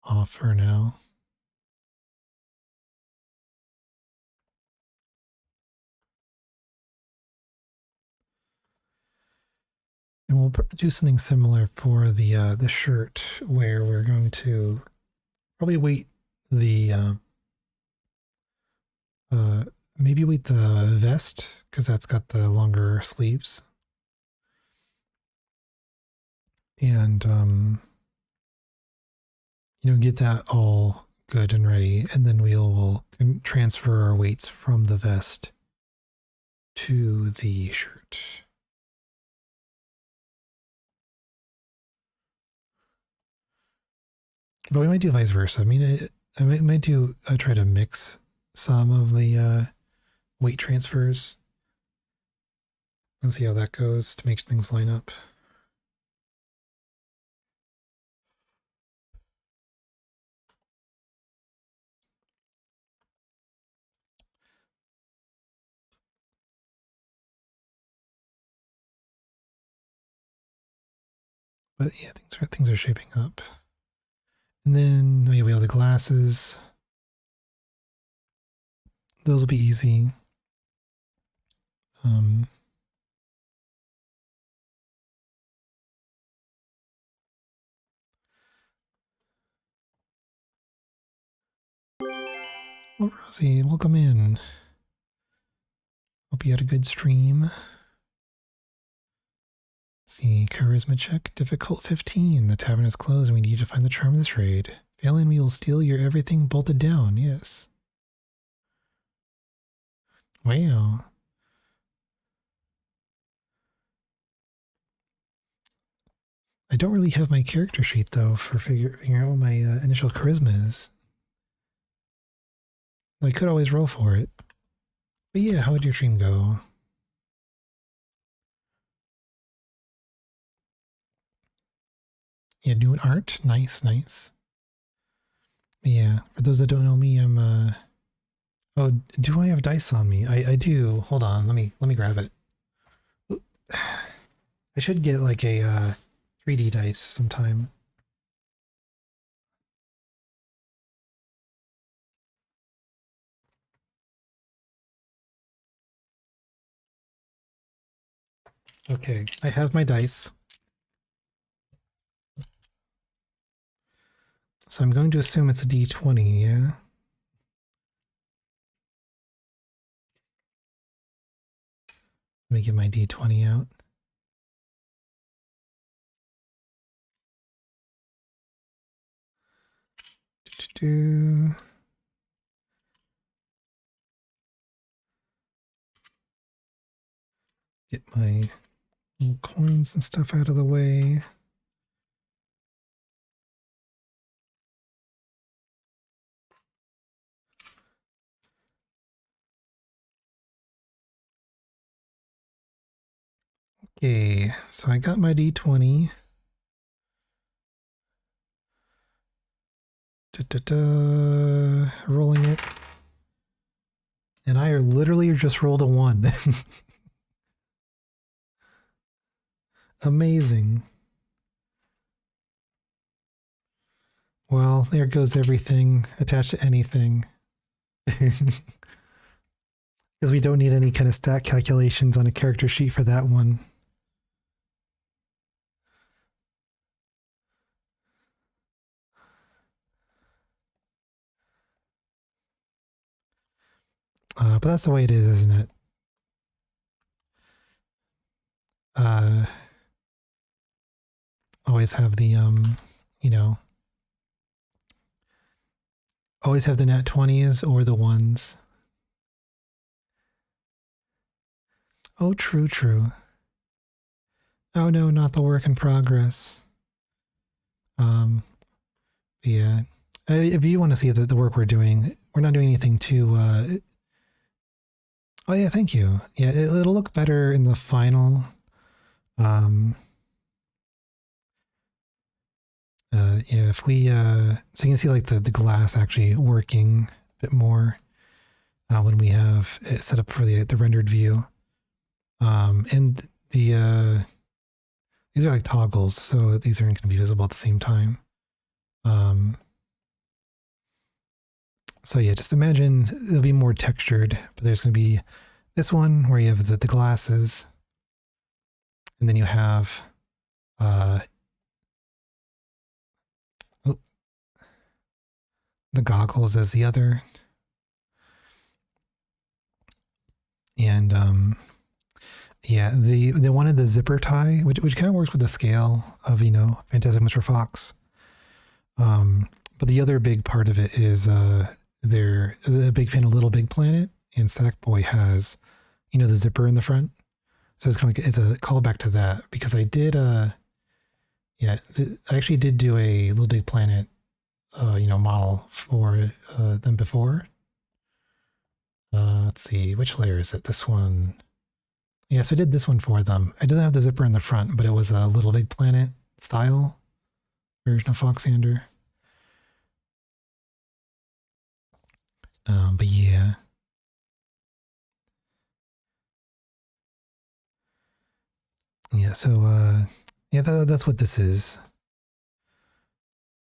off for now. And we'll do something similar for the shirt, where we're going to probably weight the maybe weight the vest because that's got the longer sleeves, and get that all good and ready, and then we'll transfer our weights from the vest to the shirt. But we might do vice versa. I mean, I might do try to mix some of the weight transfers and see how that goes to make things line up. But yeah, things are shaping up. And then we have the glasses. Those will be easy. Well, Rosie, welcome in. Hope you had a good stream. Let's see, charisma check, difficult 15. The tavern is closed and we need to find the charm of this raid. Failing, we will steal your everything bolted down, yes. Wow. I don't really have my character sheet, though, for figuring out what my initial charisma is. I could always roll for it. But yeah, how would your stream go? Yeah, doing art. Nice, nice. But yeah, for those that don't know me, I'm oh, do I have dice on me? I do. Hold on, let me grab it. I should get like a 3D dice sometime. Okay, I have my dice. So I'm going to assume it's a D20, yeah? Let me get my D20 out. Get my little coins and stuff out of the way. Okay, so I got my D20. Rolling it. And I literally just rolled a 1. Amazing. Well, there goes everything attached to anything. Because we don't need any kind of stat calculations on a character sheet for that one. But that's the way it is, isn't it? Always have the, you know, always have the nat 20s or the ones. Oh, true, true. Oh no, not the work in progress. Um, yeah. If you want to see the work we're doing, we're not doing anything too, oh yeah, thank you. Yeah, it'll look better in the final. Um, yeah, if we, so you can see like the glass actually working a bit more when we have it set up for the rendered view. And these are like toggles, so these aren't going to be visible at the same time. So yeah, just imagine it'll be more textured, but there's going to be this one where you have the glasses, and then you have the goggles as the other. And yeah, they wanted the zipper tie, which kind of works with the scale of, you know, Fantastic Mr. Fox. But the other big part of it is they're a big fan of Little Big Planet, and Sackboy has, you know, the zipper in the front. So it's kind of like, it's a callback to that, because I did yeah, I actually did do a Little Big Planet you know, model for them before. Let's see, which layer is it? This one. Yeah, so I did this one for them. It doesn't have the zipper in the front, but it was a Little Big Planet style version of Foxander. But yeah. Yeah, so yeah, that's what this is.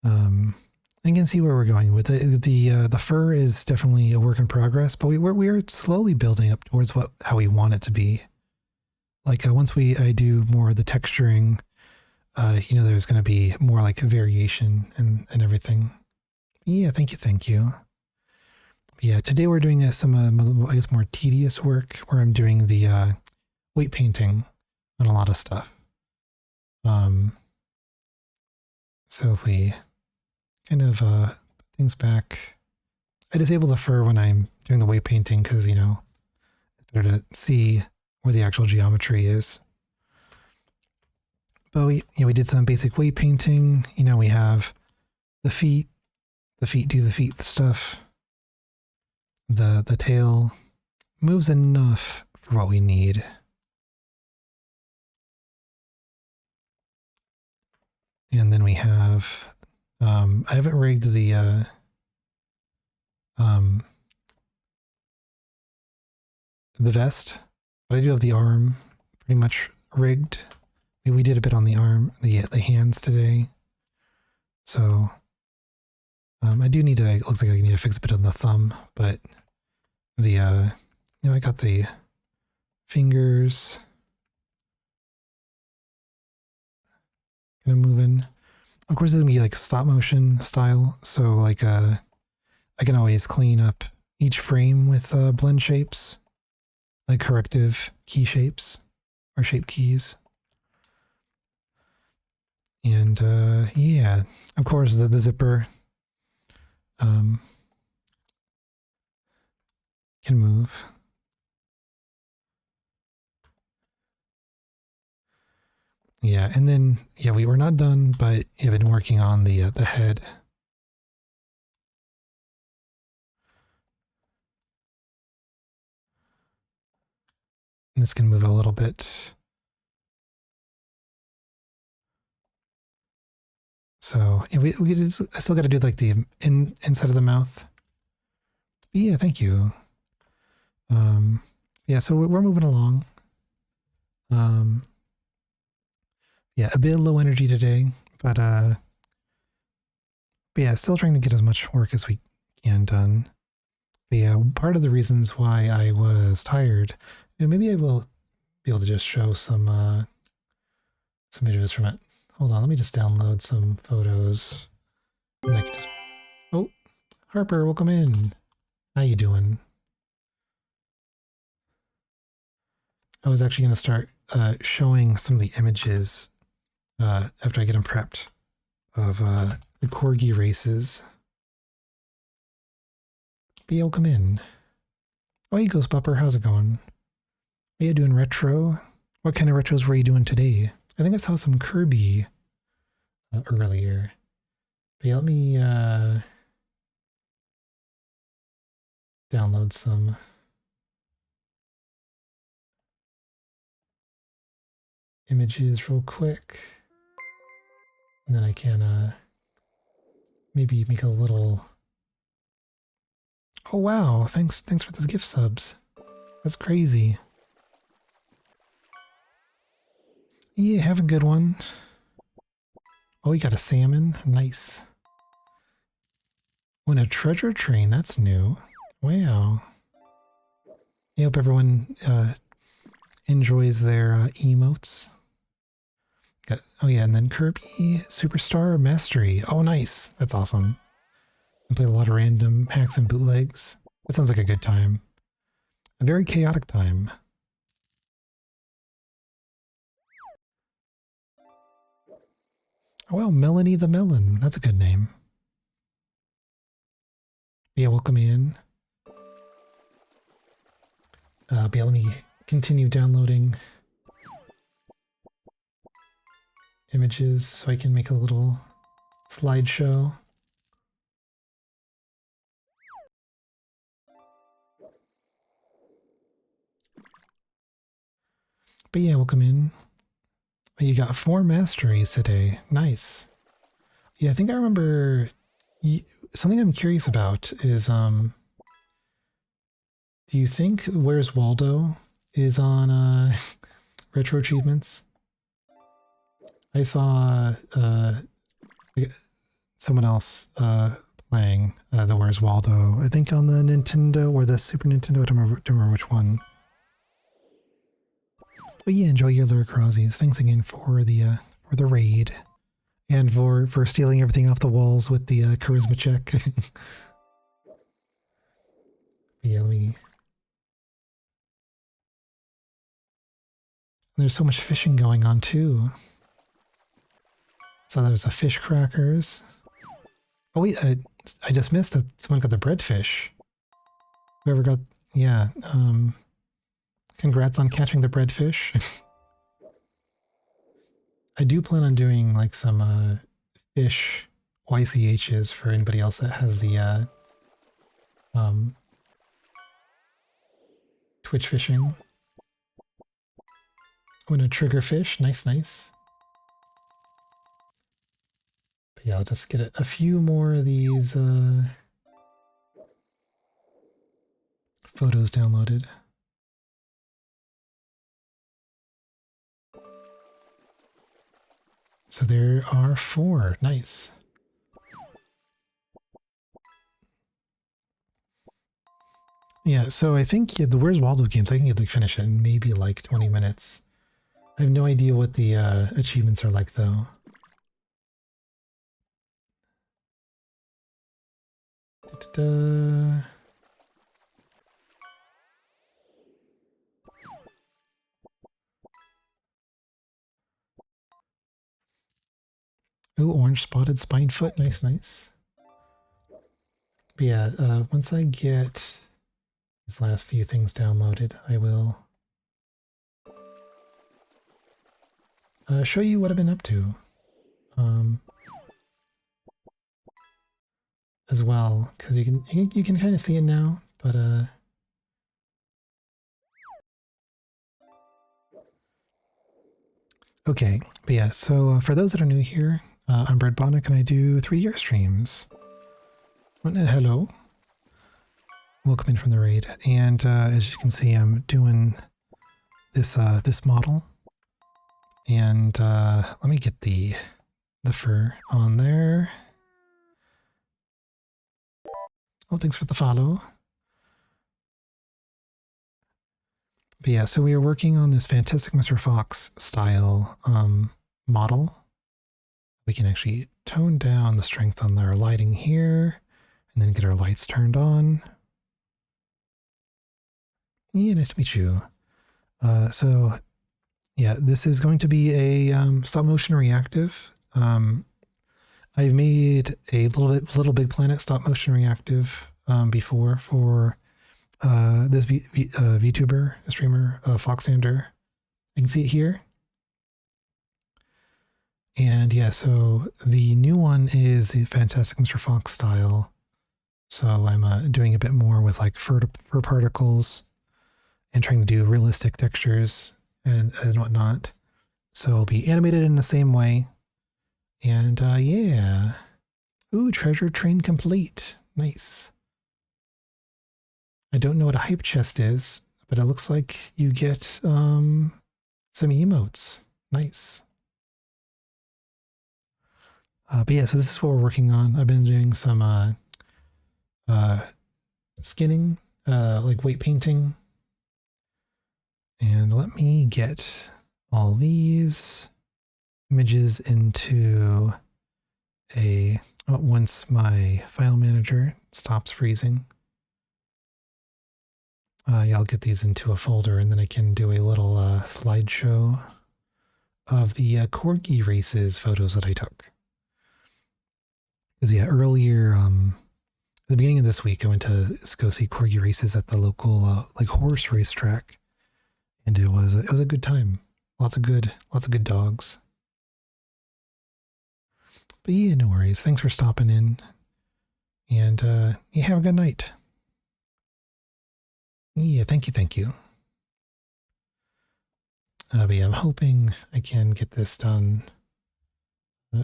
I can see where we're going with it. The fur is definitely a work in progress, but we're slowly building up towards how we want it to be. Like once I do more of the texturing, you know, there's going to be more like a variation and everything. Yeah, thank you. Yeah, today we're doing some I guess more tedious work where I'm doing the weight painting on a lot of stuff. So if we kind of put things back, I disable the fur when I'm doing the weight painting because, you know, it's better to see where the actual geometry is. But we did some basic weight painting. You know, we have the feet do the feet stuff. The tail moves enough for what we need. And then we have, I haven't rigged the vest, but I do have the arm pretty much rigged. We did a bit on the arm, the hands today. So I do need to, it looks like I need to fix a bit on the thumb, but the, you know, I got the fingers kind of moving. Of course, it's gonna be like stop motion style. So like, I can always clean up each frame with blend shapes, like corrective key shapes or shape keys. And yeah, of course, the zipper can move. Yeah, and then, yeah, we were not done, but I've been working on the head. And this can move a little bit. So yeah, we I still got to do like the inside of the mouth. But yeah, thank you. Yeah, so we're moving along. Yeah, a bit low energy today, but yeah, still trying to get as much work as we can done. But yeah, part of the reasons why I was tired, you know, maybe I will be able to just show some images from it. Hold on, let me just download some photos. And I can just, oh, Harper, welcome in. How you doing? I was actually going to start showing some of the images after I get them prepped of the corgi races. But yeah, welcome in. Oh, hey, Ghost Bupper, how's it going? Are you doing retro? What kind of retros were you doing today? I think I saw some Kirby earlier. But yeah, let me download some images real quick. And then I can maybe make a little... Oh wow, thanks for those gift subs. That's crazy. Yeah, have a good one. Oh, you got a salmon? Nice. When a treasure train, that's new. Wow. I hope everyone enjoys their emotes. Oh yeah, and then Kirby Superstar Mastery. Oh nice, that's awesome. I played a lot of random hacks and bootlegs. That sounds like a good time. A very chaotic time. Oh well, Melanie the Melon. That's a good name. Yeah, welcome in. But yeah, let me continue downloading images so I can make a little slideshow. But yeah, welcome in. You got 4 masteries today. Nice. Yeah, I think I remember something I'm curious about is do you think Where's Waldo is on retro achievements? I saw someone else playing the Where's Waldo, I think on the Nintendo or the Super Nintendo, I don't remember which one. But yeah, enjoy your Lyric Rosies. Thanks again for the raid. And for stealing everything off the walls with the charisma check. Yeah, let me... There's so much fishing going on too. So there's the fish crackers. Oh wait, I just missed that someone got the breadfish. Whoever got... Yeah, congrats on catching the breadfish. I do plan on doing like some fish YCHs for anybody else that has the Twitch fishing. I'm gonna trigger fish. Nice, nice. But yeah, I'll just get a few more of these photos downloaded. So there are 4. Nice. Yeah, so I think the Where's Waldo games, I can like finish it in maybe like 20 minutes. I have no idea what the achievements are like though. Da-da-da. Ooh, orange spotted spinefoot. Nice, nice. But yeah, once I get these last few things downloaded, I will show you what I've been up to. As well, because you can kind of see it now, but okay. But yeah, so for those that are new here, I'm Breadbonic and I do 3-year streams. Hello. Welcome in from the raid. And as you can see, I'm doing this this model. And let me get the fur on there. Oh, thanks for the follow. But yeah, so we are working on this fantastic Mr. Fox style model. We can actually tone down the strength on our lighting here and then get our lights turned on. Yeah, nice to meet you. So yeah, this is going to be a stop motion reactive. I've made a Little Big Planet stop motion reactive before for this VTuber streamer, Foxander. You can see it here. And yeah, so the new one is the fantastic Mr. Fox style. So I'm doing a bit more with like fur particles and trying to do realistic textures and whatnot. So it'll be animated in the same way. And yeah. Ooh, treasure train complete. Nice. I don't know what a hype chest is, but it looks like you get some emotes. Nice. But yeah, so this is what we're working on. I've been doing some skinning, like weight painting. And let me get all these images into once my file manager stops freezing. Yeah, I'll get these into a folder and then I can do a little slideshow of the corgi races photos that I took. Because yeah, earlier, at the beginning of this week, I went to go see corgi races at the local like horse racetrack, and it was a good time. Lots of good dogs. But yeah, no worries. Thanks for stopping in, and you have a good night. Yeah, thank you. But yeah, I'm hoping I can get this done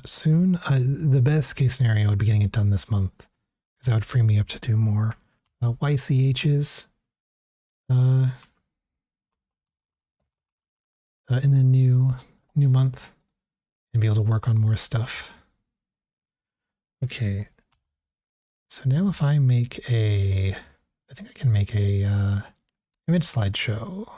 soon. The best case scenario would be getting it done this month, because that would free me up to do more YCHs in the new month and be able to work on more stuff. Okay, so now if I make I think I can make a image slideshow.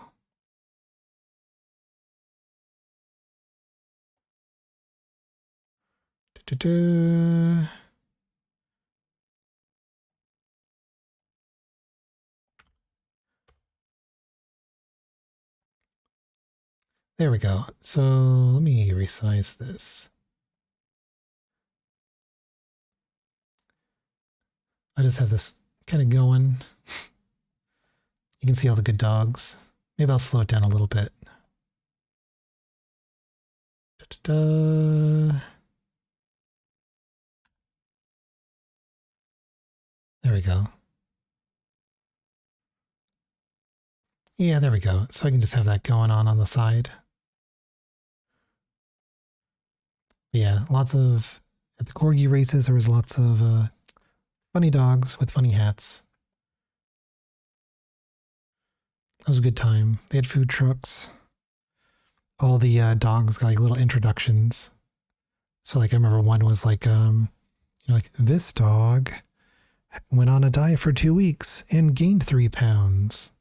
There we go. So let me resize this. I just have this kind of going. You can see all the good dogs. Maybe I'll slow it down a little bit. There we go. Yeah, there we go. So I can just have that going on the side. But yeah, at the corgi races, there was lots of funny dogs with funny hats. It was a good time. They had food trucks. All the dogs got like little introductions. So like I remember one was like, like this dog went on a diet for 2 weeks and gained 3 pounds.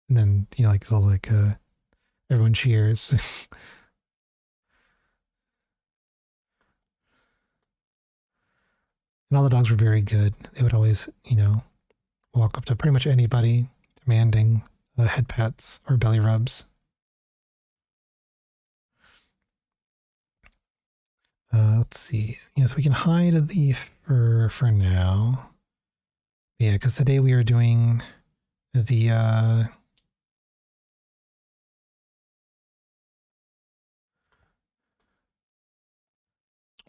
And then, like they'll like everyone cheers. And all the dogs were very good. They would always, walk up to pretty much anybody demanding head pats or belly rubs. Let's see. Yes, we can hide the fur for now. Yeah, because today we are doing the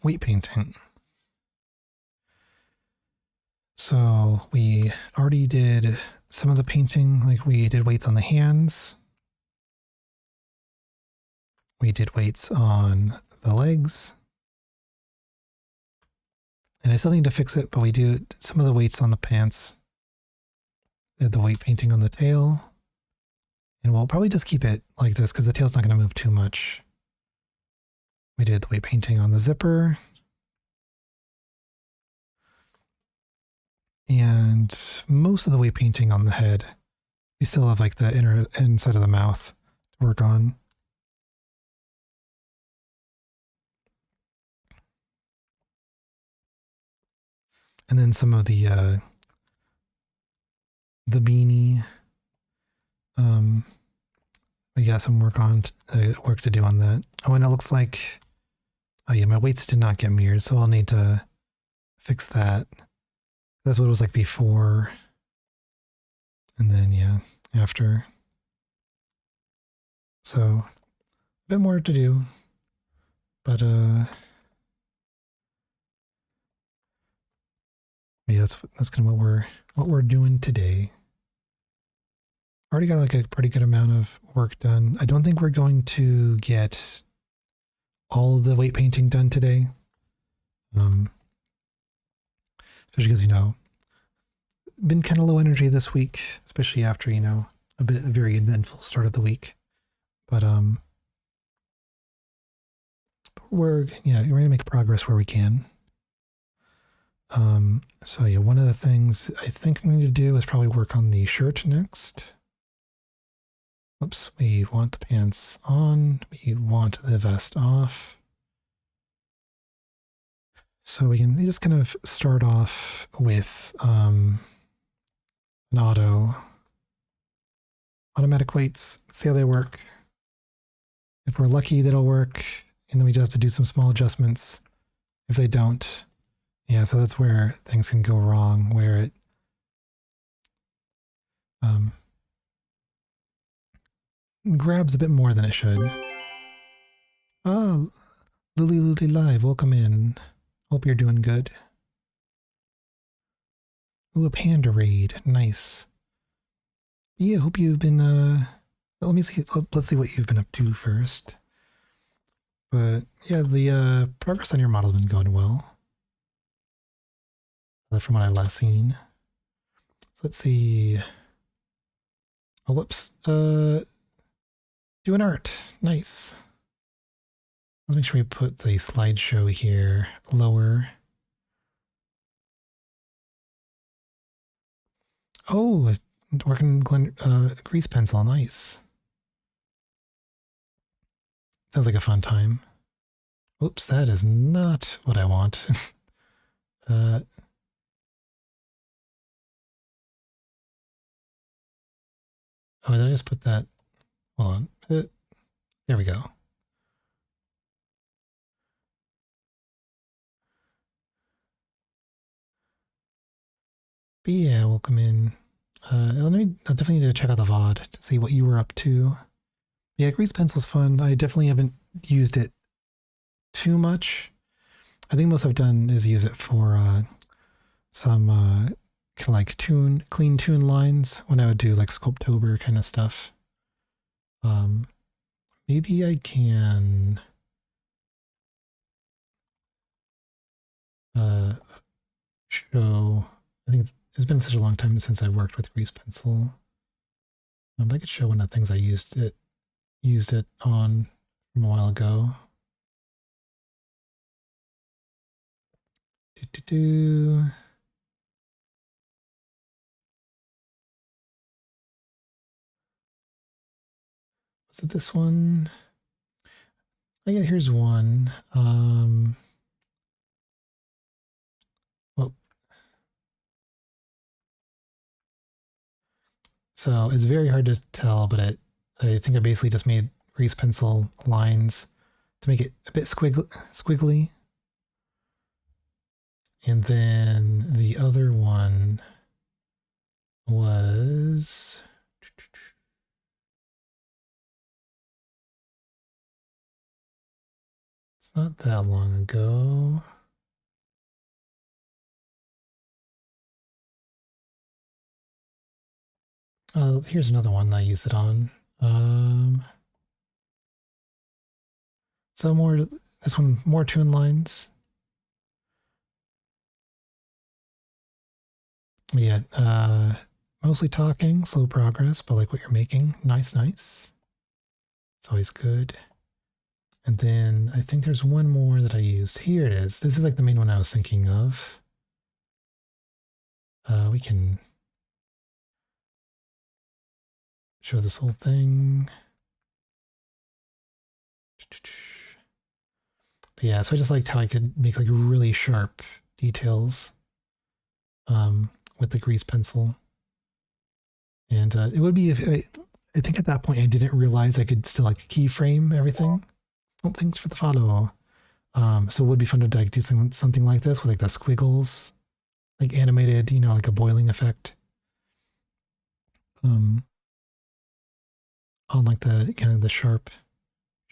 weight painting. So we already did some of the painting, like we did weights on the hands. We did weights on the legs. And I still need to fix it, but we do some of the weights on the pants. Did the weight painting on the tail. And we'll probably just keep it like this because the tail's not going to move too much. We did the weight painting on the zipper. And most of the weight painting on the head. We still have like the inside of the mouth to work on. And then some of the beanie. got some work to do on that. Oh, and it looks like, oh yeah, my weights did not get mirrored, so I'll need to fix that. That's what it was like before. And then, yeah, after. So, a bit more to do. But, yeah, that's kind of what we're doing today. Already got like a pretty good amount of work done. I don't think we're going to get all of the weight painting done today. Especially because, been kind of low energy this week, especially after, a very eventful start of the week. But we're gonna make progress where we can. So yeah, one of the things I think I'm going to do is probably work on the shirt next. Oops, we want the pants on, we want the vest off. So we can just kind of start off with an automatic weights, see how they work. If we're lucky, that'll work, and then we just have to do some small adjustments. If they don't, yeah, so that's where things can go wrong, where it grabs a bit more than it should. Oh, Lily Live, welcome in. Hope you're doing good. Ooh, a panda raid, nice. Yeah, hope you've been, let me see, let's see what you've been up to first. But yeah, the progress on your model's been going well. From what I've last seen. So let's see. Oh, whoops. Doing art. Nice. Let's make sure we put the slideshow here lower. Oh, working grease pencil. Nice. Sounds like a fun time. Oops, that is not what I want. Oh, did I just put that? Hold on. There we go. But yeah, welcome in. I'll definitely need to check out the VOD to see what you were up to. Yeah, grease pencil's fun. I definitely haven't used it too much. I think most I've done is use it for some kind of like clean tune lines when I would do like Sculptober kind of stuff. Maybe I can show. I think it's been such a long time since I worked with grease pencil. I could show one of the things I used it on from a while ago. Was it this one? Oh yeah, here's one. Well, so it's very hard to tell, but I think I basically just made grease pencil lines to make it a bit squiggly. And then the other one was... It's not that long ago. Oh, here's another one that I used it on. So this one, more tune lines. Yeah, mostly talking, slow progress, but like what you're making. Nice. It's always good. And then I think there's one more that I used. Here it is. This is like the main one I was thinking of. We can show this whole thing. But yeah, so I just liked how I could make like really sharp details with the grease pencil. And it would be, I think at that point I didn't realize I could still like keyframe everything. Oh, thanks for the follow. So it would be fun to like do something like this with like the squiggles, like animated, like a boiling effect. On like the kind of the sharp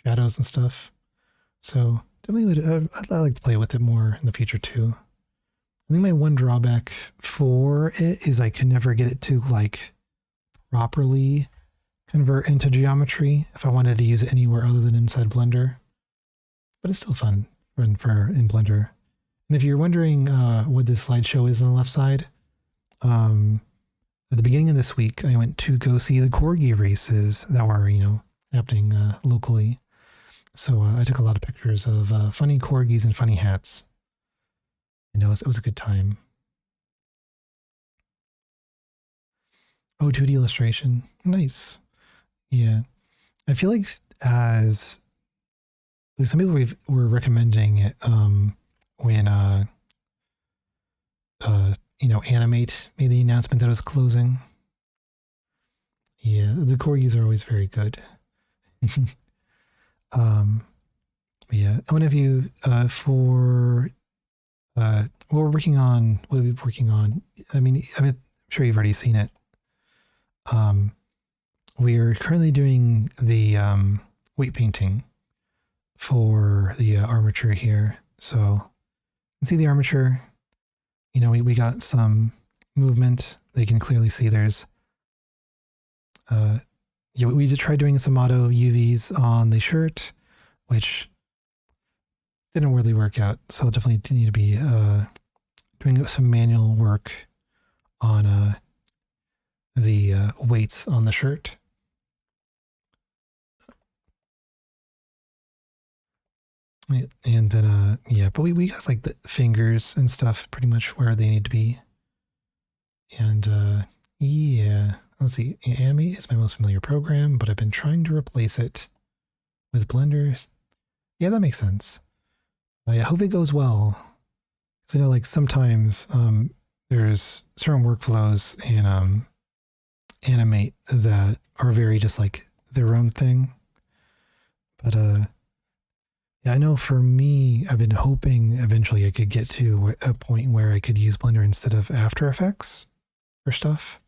shadows and stuff. So definitely I'd like to play with it more in the future too. I think my one drawback for it is I can never get it to like properly convert into geometry if I wanted to use it anywhere other than inside Blender. But it's still fun for in Blender. And if you're wondering what this slideshow is on the left side, at the beginning of this week, I went to go see the Corgi races that were, happening locally. So I took a lot of pictures of funny corgis and funny hats. And it was a good time. Oh, 2D illustration. Nice. Yeah. I feel like as like some people were recommending it when Animate made the announcement that it was closing. Yeah, the corgis are always very good. Yeah, I wonder if you for what we're working on, what we'll be working on. I mean, I'm sure you've already seen it. We're currently doing the weight painting for the armature here. So you can see the armature. We got some movement. They can clearly see there's yeah, we just tried doing some auto UVs on the shirt, which didn't really work out. So definitely need to be doing some manual work on the weights on the shirt. And then yeah, but we got like the fingers and stuff pretty much where they need to be. And yeah, let's see. Animate is my most familiar program, but I've been trying to replace it with Blender. Yeah, that makes sense. I hope it goes well. Because like sometimes there's certain workflows in Animate that are very just like their own thing. But yeah, I know for me, I've been hoping eventually I could get to a point where I could use Blender instead of After Effects for stuff.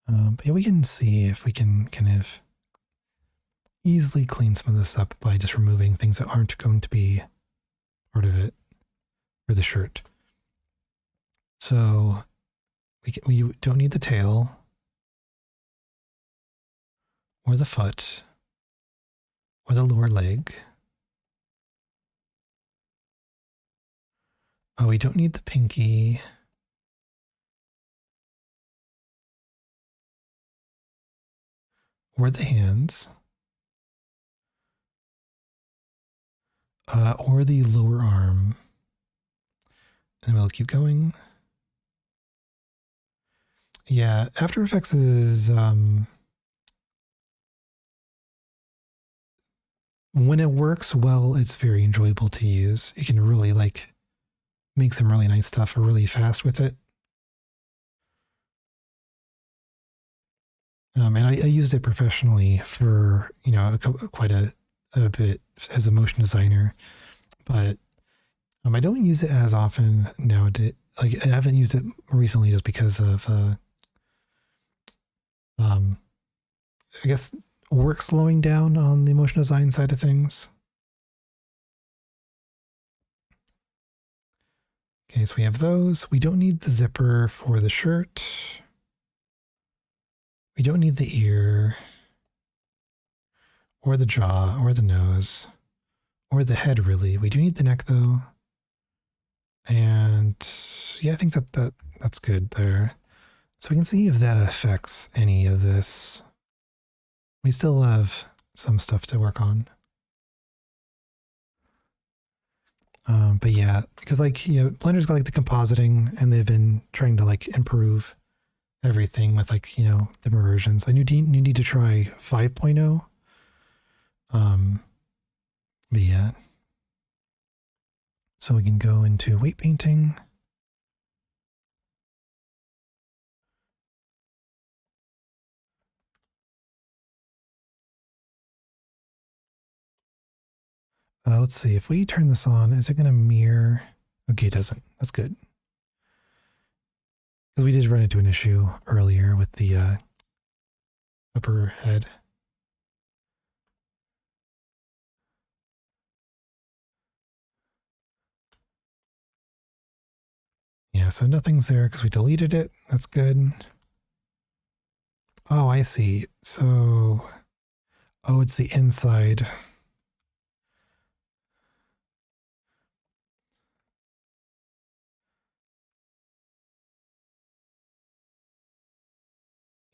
But yeah, we can see if we can kind of easily clean some of this up by just removing things that aren't going to be part of it for the shirt. So we don't need the tail or the foot or the lower leg. Oh, we don't need the pinky. Or the hands. Or the lower arm. And we'll keep going. Yeah, After Effects is when it works well, it's very enjoyable to use. You can really like make some really nice stuff really fast with it. And I used it professionally for quite a bit as a motion designer, but I don't use it as often nowadays. Like I haven't used it recently just because of I guess work slowing down on the motion design side of things. Okay, so we have those. We don't need the zipper for the shirt. We don't need the ear, or the jaw, or the nose, or the head, really. We do need the neck, though. And yeah, I think that's good there. So we can see if that affects any of this. We still have some stuff to work on. But yeah, because like, Blender's got like the compositing and they've been trying to like improve everything with like, different versions. I need to try 5.0. But yeah. So we can go into weight painting. Let's see, if we turn this on, is it going to mirror? Okay, it doesn't. That's good. Because we did run into an issue earlier with the upper head. Yeah, so nothing's there because we deleted it. That's good. Oh, I see. So, oh, it's the inside.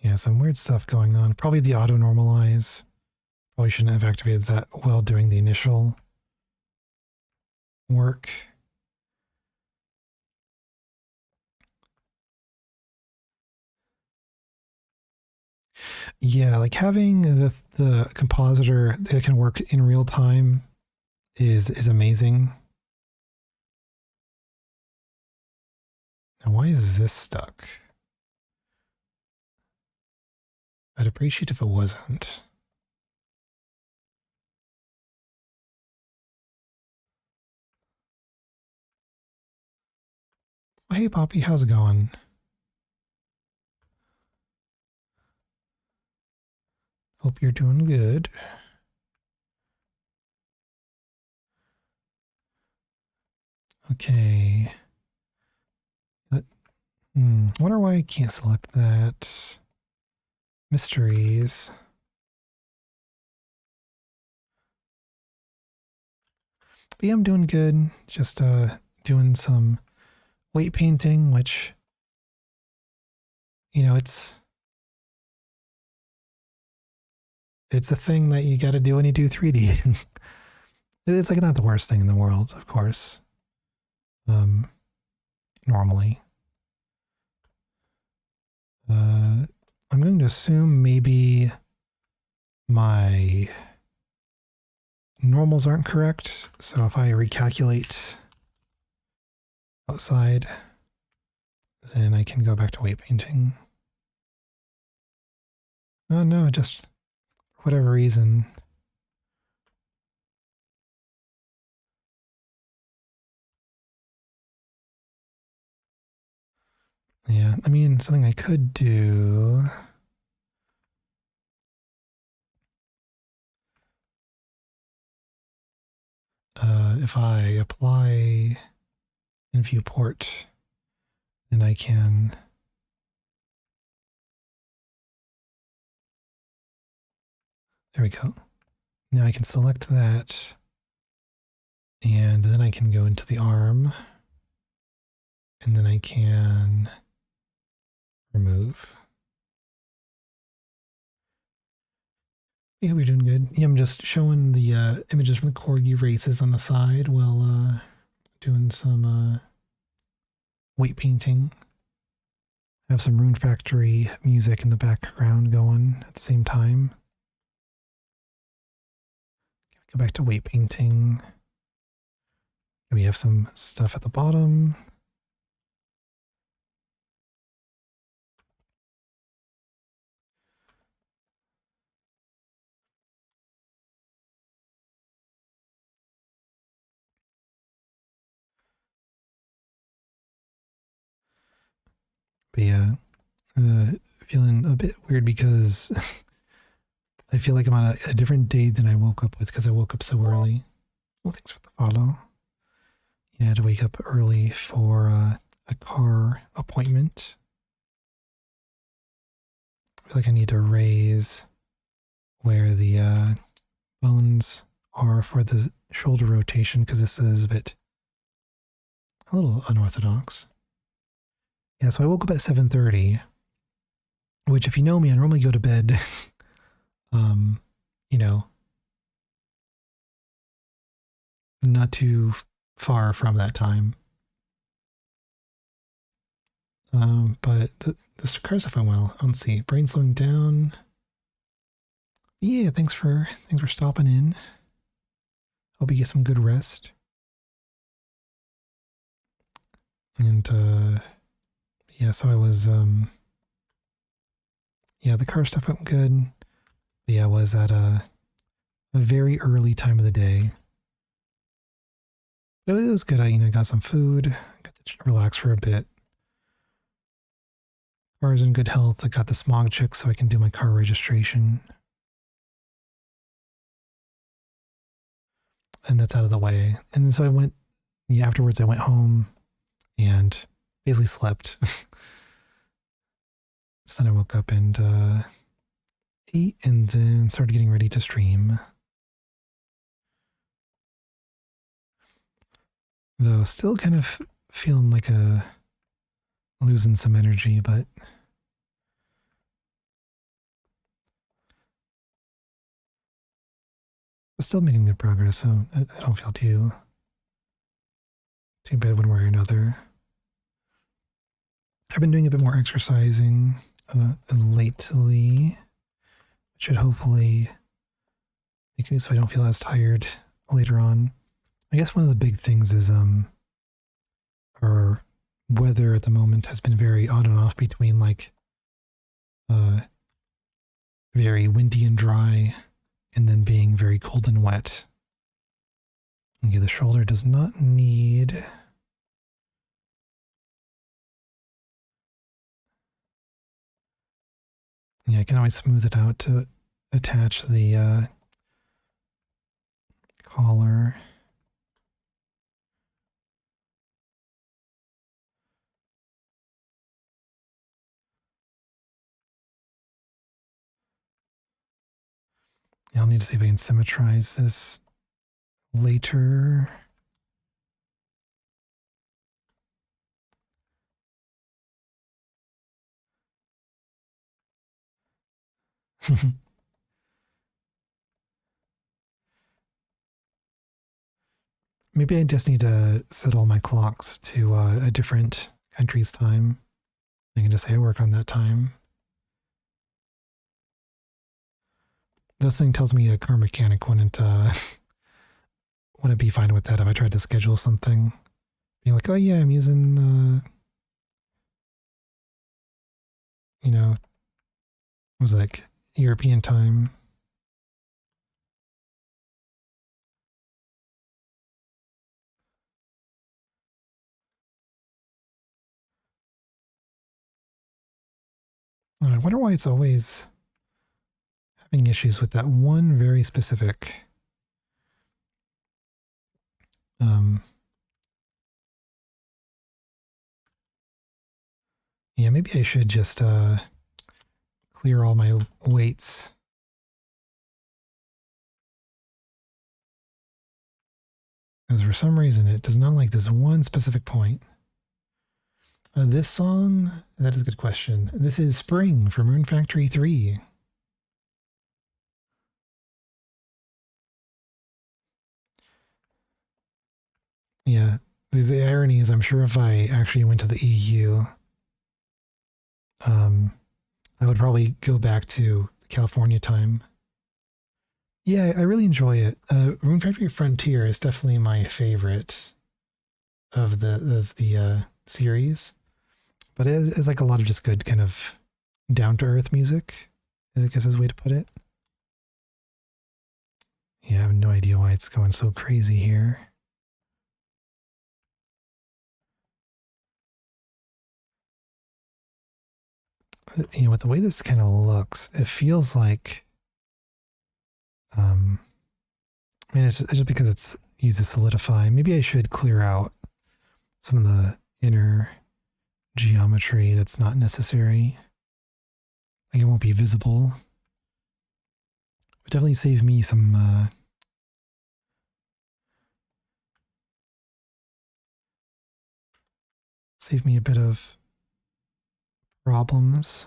Yeah, some weird stuff going on. Probably the auto normalize. Probably shouldn't have activated that while doing the initial work. Yeah, like having the compositor that can work in real time is amazing. Now, why is this stuck? I'd appreciate if it wasn't. Oh, hey, Poppy, how's it going? Hope you're doing good. Okay. Wonder why I can't select that. Mysteries. But yeah, I'm doing good. Just doing some weight painting, which, you know, it's a thing that you got to do when you do 3D. It's like not the worst thing in the world, of course. Normally. I'm going to assume maybe my normals aren't correct. So if I recalculate outside, then I can go back to weight painting. Oh no, just for whatever reason. Yeah, I mean, something I could do. If I apply in viewport, then I can. There we go. Now I can select that. And then I can go into the arm. And then I can remove. Yeah, we're doing good. Yeah, I'm just showing the images from the corgi races on the side while doing some weight painting. I have some Rune Factory music in the background going at the same time. Go back to weight painting. We have some stuff at the bottom. But yeah, feeling a bit weird because I feel like I'm on a different day than I woke up with because I woke up so early. Well, thanks for the follow. Yeah, I had to wake up early for a car appointment. I feel like I need to raise where the bones are for the shoulder rotation because this is a little unorthodox. Yeah, so I woke up at 7:30, which if you know me, I normally go to bed, you know, not too far from that time. But the car stuff went well. Let's see, brain slowing down. Yeah, thanks for stopping in. Hope you get some good rest. And yeah, so I was yeah, the car stuff went good. But yeah, I was at a very early time of the day. But it was good. I got some food, got to relax for a bit. Car is in good health. I got the smog check so I can do my car registration. And that's out of the way. And then so I went, afterwards I went home and basically slept. So then I woke up and ate and then started getting ready to stream. Though still kind of feeling like losing some energy, but still making good progress, so I don't feel too bad one way or another. I've been doing a bit more exercising lately. It should hopefully make me so I don't feel as tired later on. I guess one of the big things is our weather at the moment has been very on and off between like very windy and dry and then being very cold and wet. Okay, the shoulder does not need... Yeah, I can always smooth it out to attach the collar. Yeah, I'll need to see if I can symmetrize this later. Maybe I just need to set all my clocks to a different country's time. I can just say I work on that time. This thing tells me a car mechanic wouldn't be fine with that if I tried to schedule something. Being like, oh yeah, I'm using what was it, like European time. I wonder why it's always having issues with that one very specific yeah, maybe I should just clear all my weights. Because for some reason it does not like this one specific point. This song, that is a good question. This is Spring from Rune Factory 3. Yeah, the irony is I'm sure if I actually went to the EU, I would probably go back to California time. Yeah, I really enjoy it. Rune Factory Frontier is definitely my favorite of the series, but it's like a lot of just good kind of down to earth music, I guess is a way to put it. Yeah, I have no idea why it's going so crazy here. With the way this kind of looks, it feels like, it's just because it's used to solidify. Maybe I should clear out some of the inner geometry that's not necessary. Like it won't be visible. It would definitely save me some, save me a bit of problems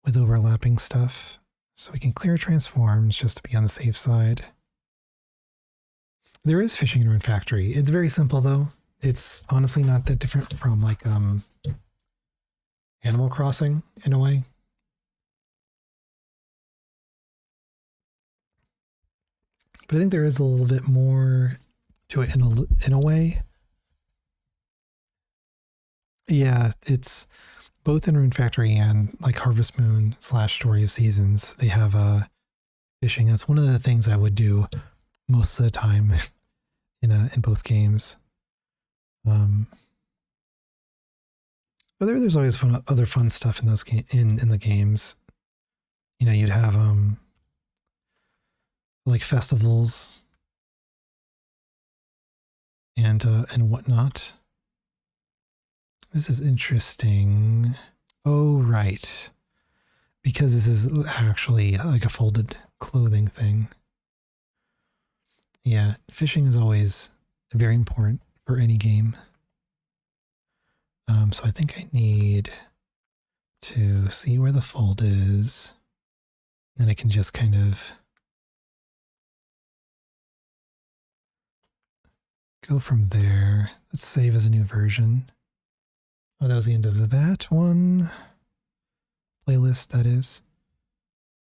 with overlapping stuff. So we can clear transforms just to be on the safe side. There is fishing in Rune Factory. It's very simple though. It's honestly not that different from like Animal Crossing in a way. But I think there is a little bit more to it in a way. Yeah, it's both in Rune Factory and like Harvest Moon / Story of Seasons. They have fishing. That's one of the things I would do most of the time in both games. But there's always other fun stuff in those in the games. You'd have like festivals and whatnot. This is interesting. Oh, right. Because this is actually like a folded clothing thing. Yeah, fishing is always very important for any game. So I think I need to see where the fold is. Then I can just kind of go from there. Let's save as a new version. Oh, that was the end of that one. Playlist, that is.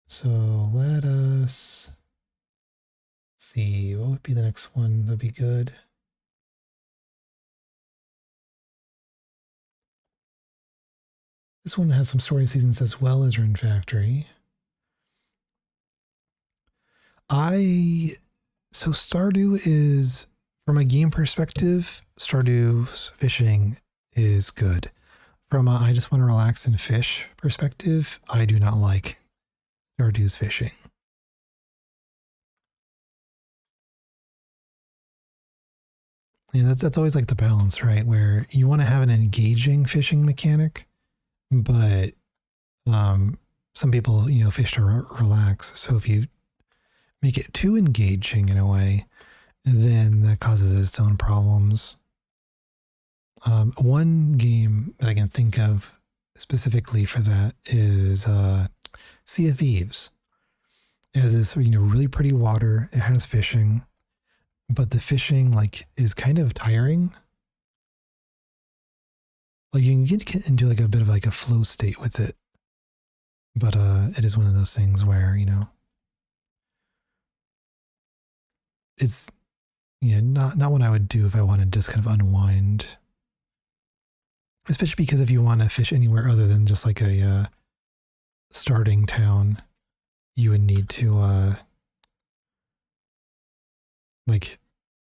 So let us see. What would be the next one? That'd be good. This one has some story seasons as well as Rune Factory. So Stardew is, from a game perspective, Stardew's fishing is good. From a I just want to relax and fish perspective, I do not like Stardew's fishing. That's always like the balance, right? Where you want to have an engaging fishing mechanic, but some people, fish to relax. So if you make it too engaging in a way, then that causes its own problems. One game that I can think of specifically for that is Sea of Thieves. It has this, really pretty water. It has fishing, but the fishing is kind of tiring. Like you can get into a bit of a flow state with it, but it is one of those things where it's not what I would do if I wanted to just kind of unwind. Especially because if you want to fish anywhere other than just a starting town, you would need to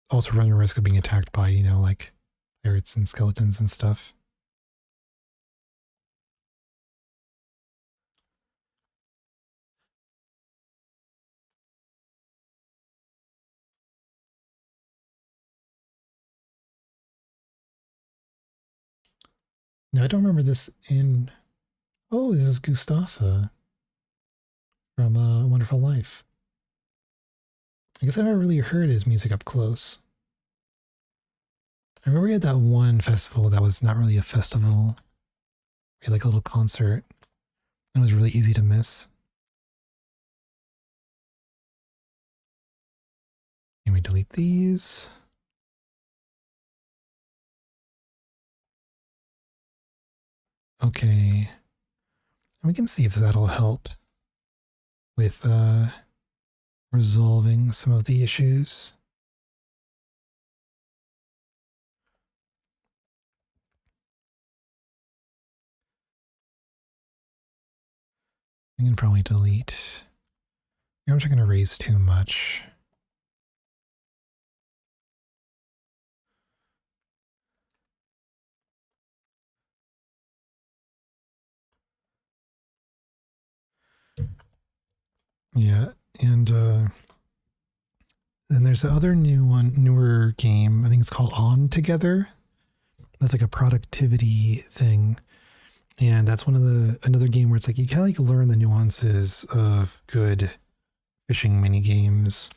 also run the risk of being attacked by pirates and skeletons and stuff. Now I don't remember this in. Oh, this is Gustafa from Wonderful Life. I guess I never really heard his music up close. I remember we had that one festival that was not really a festival. We had a little concert. It was really easy to miss. Can we delete these? Okay. And we can see if that'll help with resolving some of the issues. I can probably delete. I'm just going to raise too much. Yeah, and then there's the other newer game. I think it's called On Together. That's a productivity thing, and that's another game where it's you kind of learn the nuances of good fishing mini games,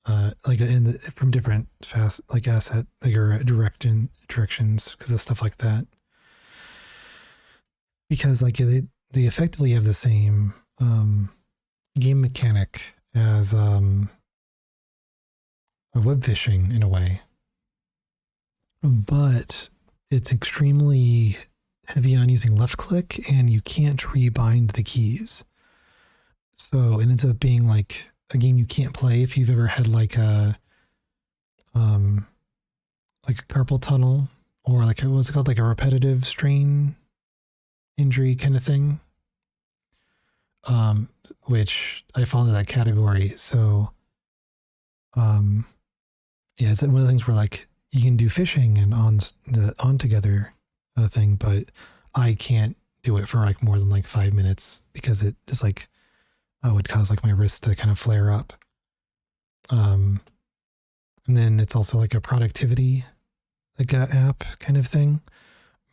from different fast asset or directions because of stuff like that. Because they effectively have the same game mechanic as web fishing in a way, but it's extremely heavy on using left click and you can't rebind the keys. So it ends up being a game you can't play if you've ever had a carpal tunnel or what's it called, a repetitive strain injury kind of thing. Which I fall into that category. So yeah, it's one of the things where like you can do fishing and on together thing, but I can't do it for like more than like 5 minutes because it just like would cause like my wrist to kind of flare up. Um, and then it's also like a productivity like a app kind of thing,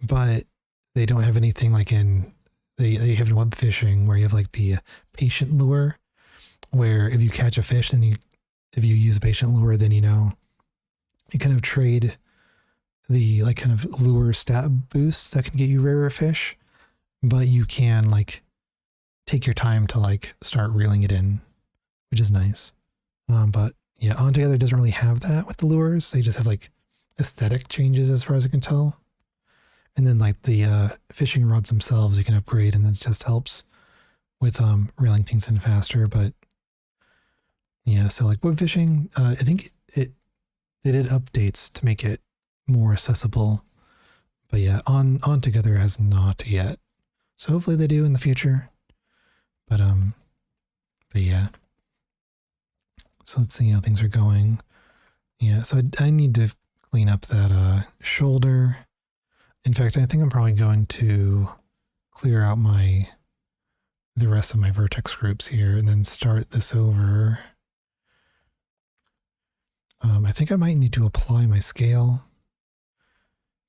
but they don't have anything like they have in web fishing where you have like the patient lure, where if you catch a fish, then if you use a patient lure, then you kind of trade the like kind of lure stat boosts that can get you rarer fish, but you can like take your time to like start reeling it in, which is nice. But yeah, On Together doesn't really have that with the lures. They just have like aesthetic changes as far as I can tell. And then like the fishing rods themselves you can upgrade, and it just helps with reeling things in faster. But yeah, so like web fishing, I think they did updates to make it more accessible. But yeah, on Together has not yet. So hopefully they do in the future. But yeah. So let's see how things are going. Yeah, so I need to clean up that shoulder. In fact, I think I'm probably going to clear out the rest of my vertex groups here and then start this over. I think I might need to apply my scale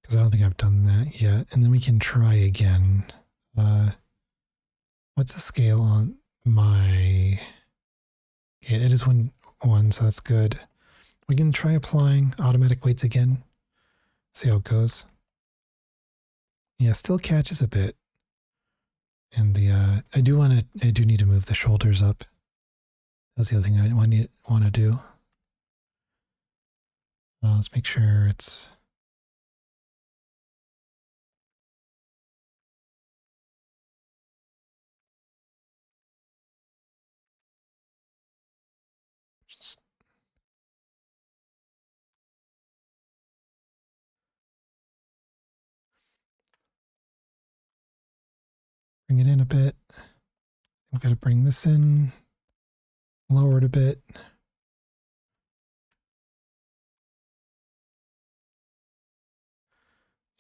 because I don't think I've done that yet. And then we can try again. What's the scale on my... Okay, it is 1, so that's good. We can try applying automatic weights again. See how it goes. Yeah, still catches a bit. And I do need to move the shoulders up. That's the other thing I want to do. Let's make sure it's... Just bring it in a bit. I've got to bring this in, lower it a bit.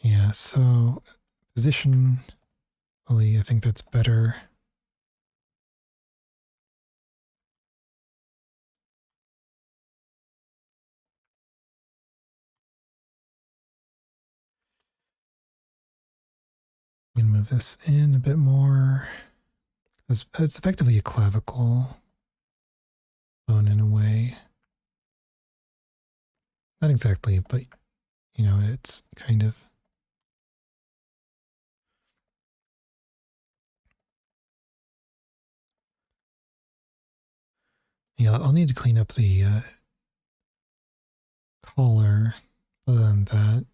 Yeah, so position, I think that's better. We can move this in a bit more. It's effectively a clavicle bone in a way. Not exactly, but it's kind of. Yeah, I'll need to clean up the collar. Other than that,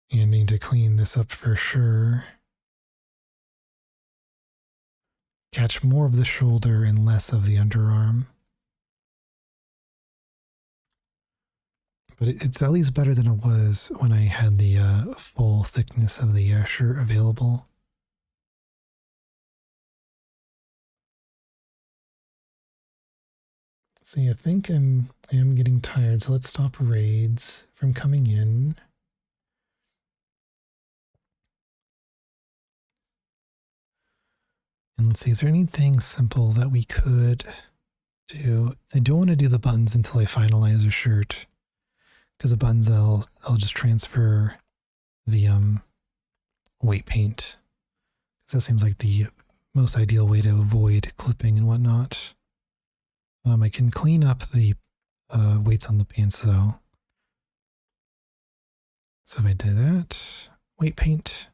you need to clean this up for sure. Catch more of the shoulder and less of the underarm. But it's at least better than it was when I had the full thickness of the shirt available. See, I think I am getting tired, so let's stop raids from coming in. And let's see, is there anything simple that we could do? I don't want to do the buttons until I finalize a shirt, because the buttons I'll just transfer the weight paint, because that seems like the most ideal way to avoid clipping and whatnot. I can clean up the weights on the pants though. So if I do that, weight paint.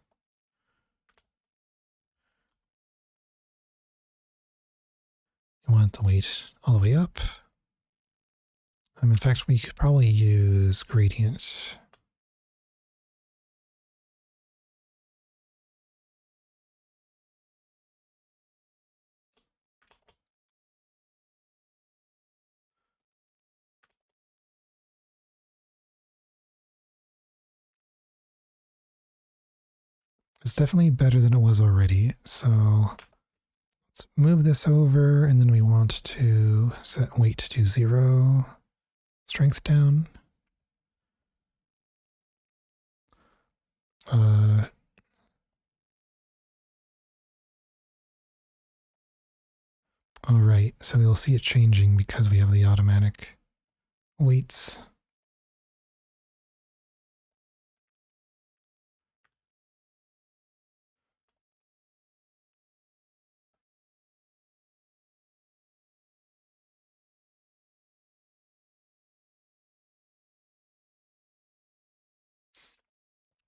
You want the weight all the way up. In fact, we could probably use gradient. It's definitely better than it was already. So Let's move this over, and then we want to set weight to 0, strength down. Oh, right. So we'll see it changing because we have the automatic weights.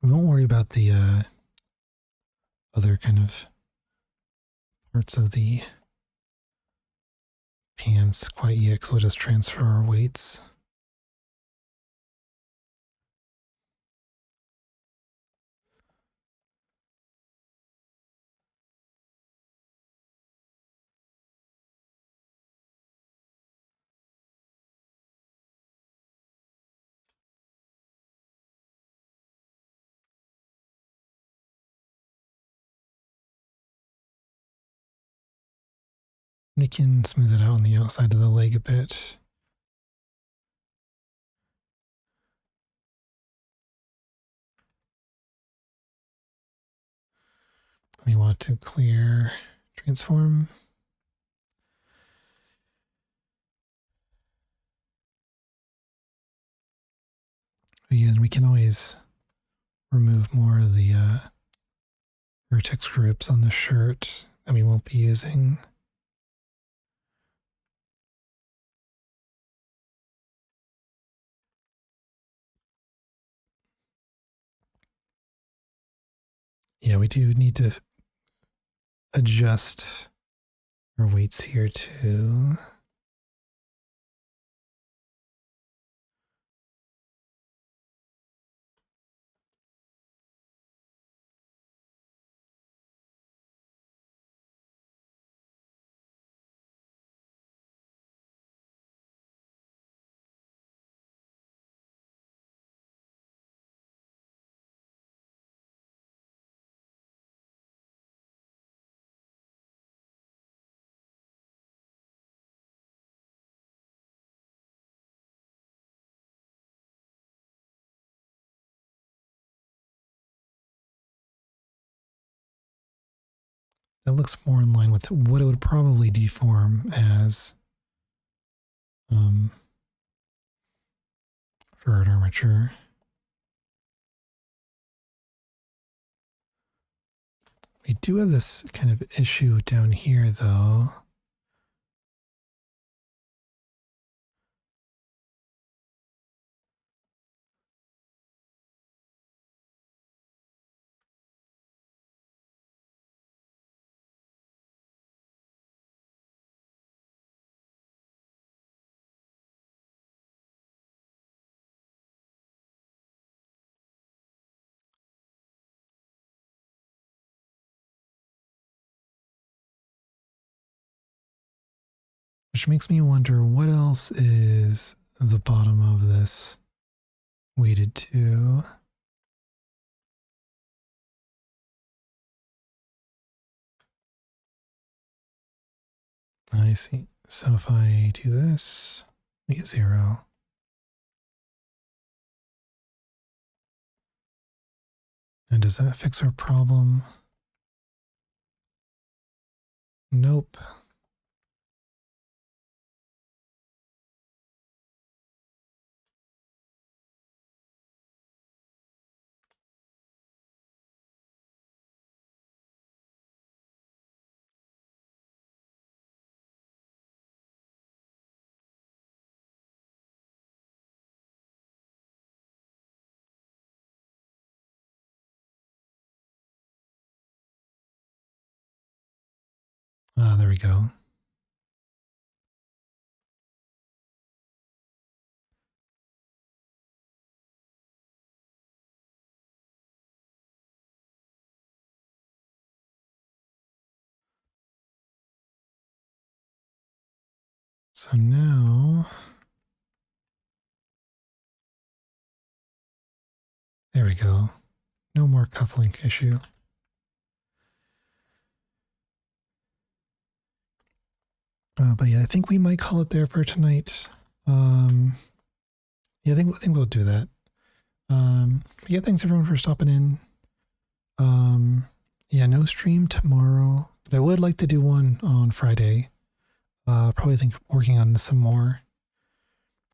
We won't worry about the other kind of parts of the pants quite yet, because we'll just transfer our weights. We can smooth it out on the outside of the leg a bit. We want to clear transform. And we can always remove more of the vertex groups on the shirt that we won't be using. Yeah, we do need to adjust our weights here too. That looks more in line with what it would probably deform as for an armature. We do have this kind of issue down here, though. Which makes me wonder what else is the bottom of this weighted to. I see. So if I do this, we get 0. And does that fix our problem? Nope. Ah, there we go. So now, there we go. No more cufflink issue. But yeah, I think we might call it there for tonight. Yeah, I think we'll do that. Yeah, thanks everyone for stopping in. Yeah, no stream tomorrow, but I would like to do one on Friday. Probably think working on this some more.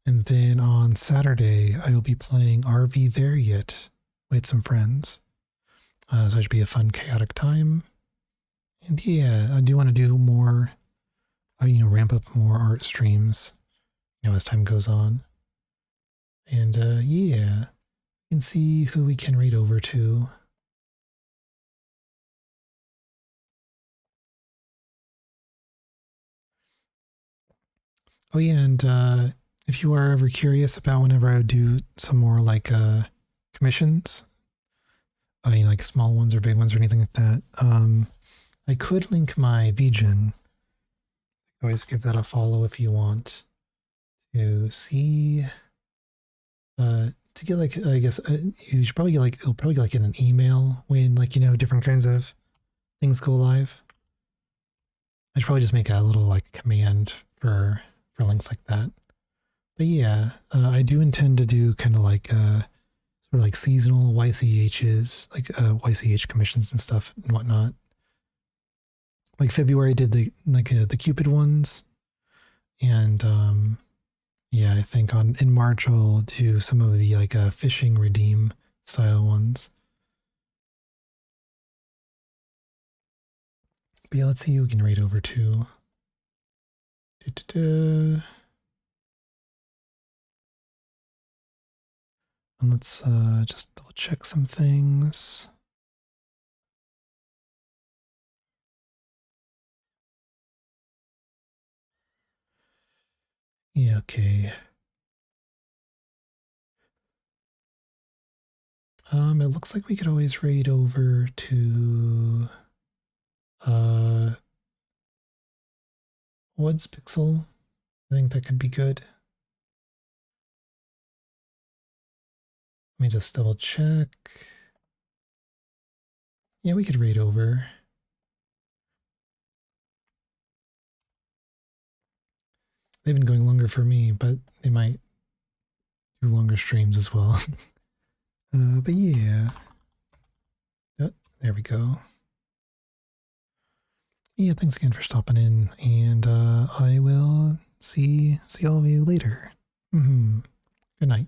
And then on Saturday, I will be playing RV There Yet with some friends. So it should be a fun, chaotic time. And yeah, I do want to do more, ramp up more art streams, as time goes on. And yeah, you can see who we can read over to. Oh yeah, and if you are ever curious about whenever I do some more like commissions, like small ones or big ones or anything like that, I could link my VGen. Always give that a follow if you want to see. To get like, I guess you should probably get like, it'll probably get like in an email when like, different kinds of things go live. I should probably just make a little like command for links like that. But yeah, I do intend to do kind of like sort of like seasonal YCHs, like YCH commissions and stuff and whatnot. Like February I did the Cupid ones, and yeah, I think in March I'll do some of the like fishing redeem style ones. But yeah, let's see who we can raid over to. And let's just double check some things. Yeah, okay. It looks like we could always raid over to Woods Pixel. I think that could be good. Let me just double check. Yeah, we could raid over. They've been going longer for me, but they might do longer streams as well. But yeah. Oh, there we go. Yeah, thanks again for stopping in, and I will see all of you later. Good night.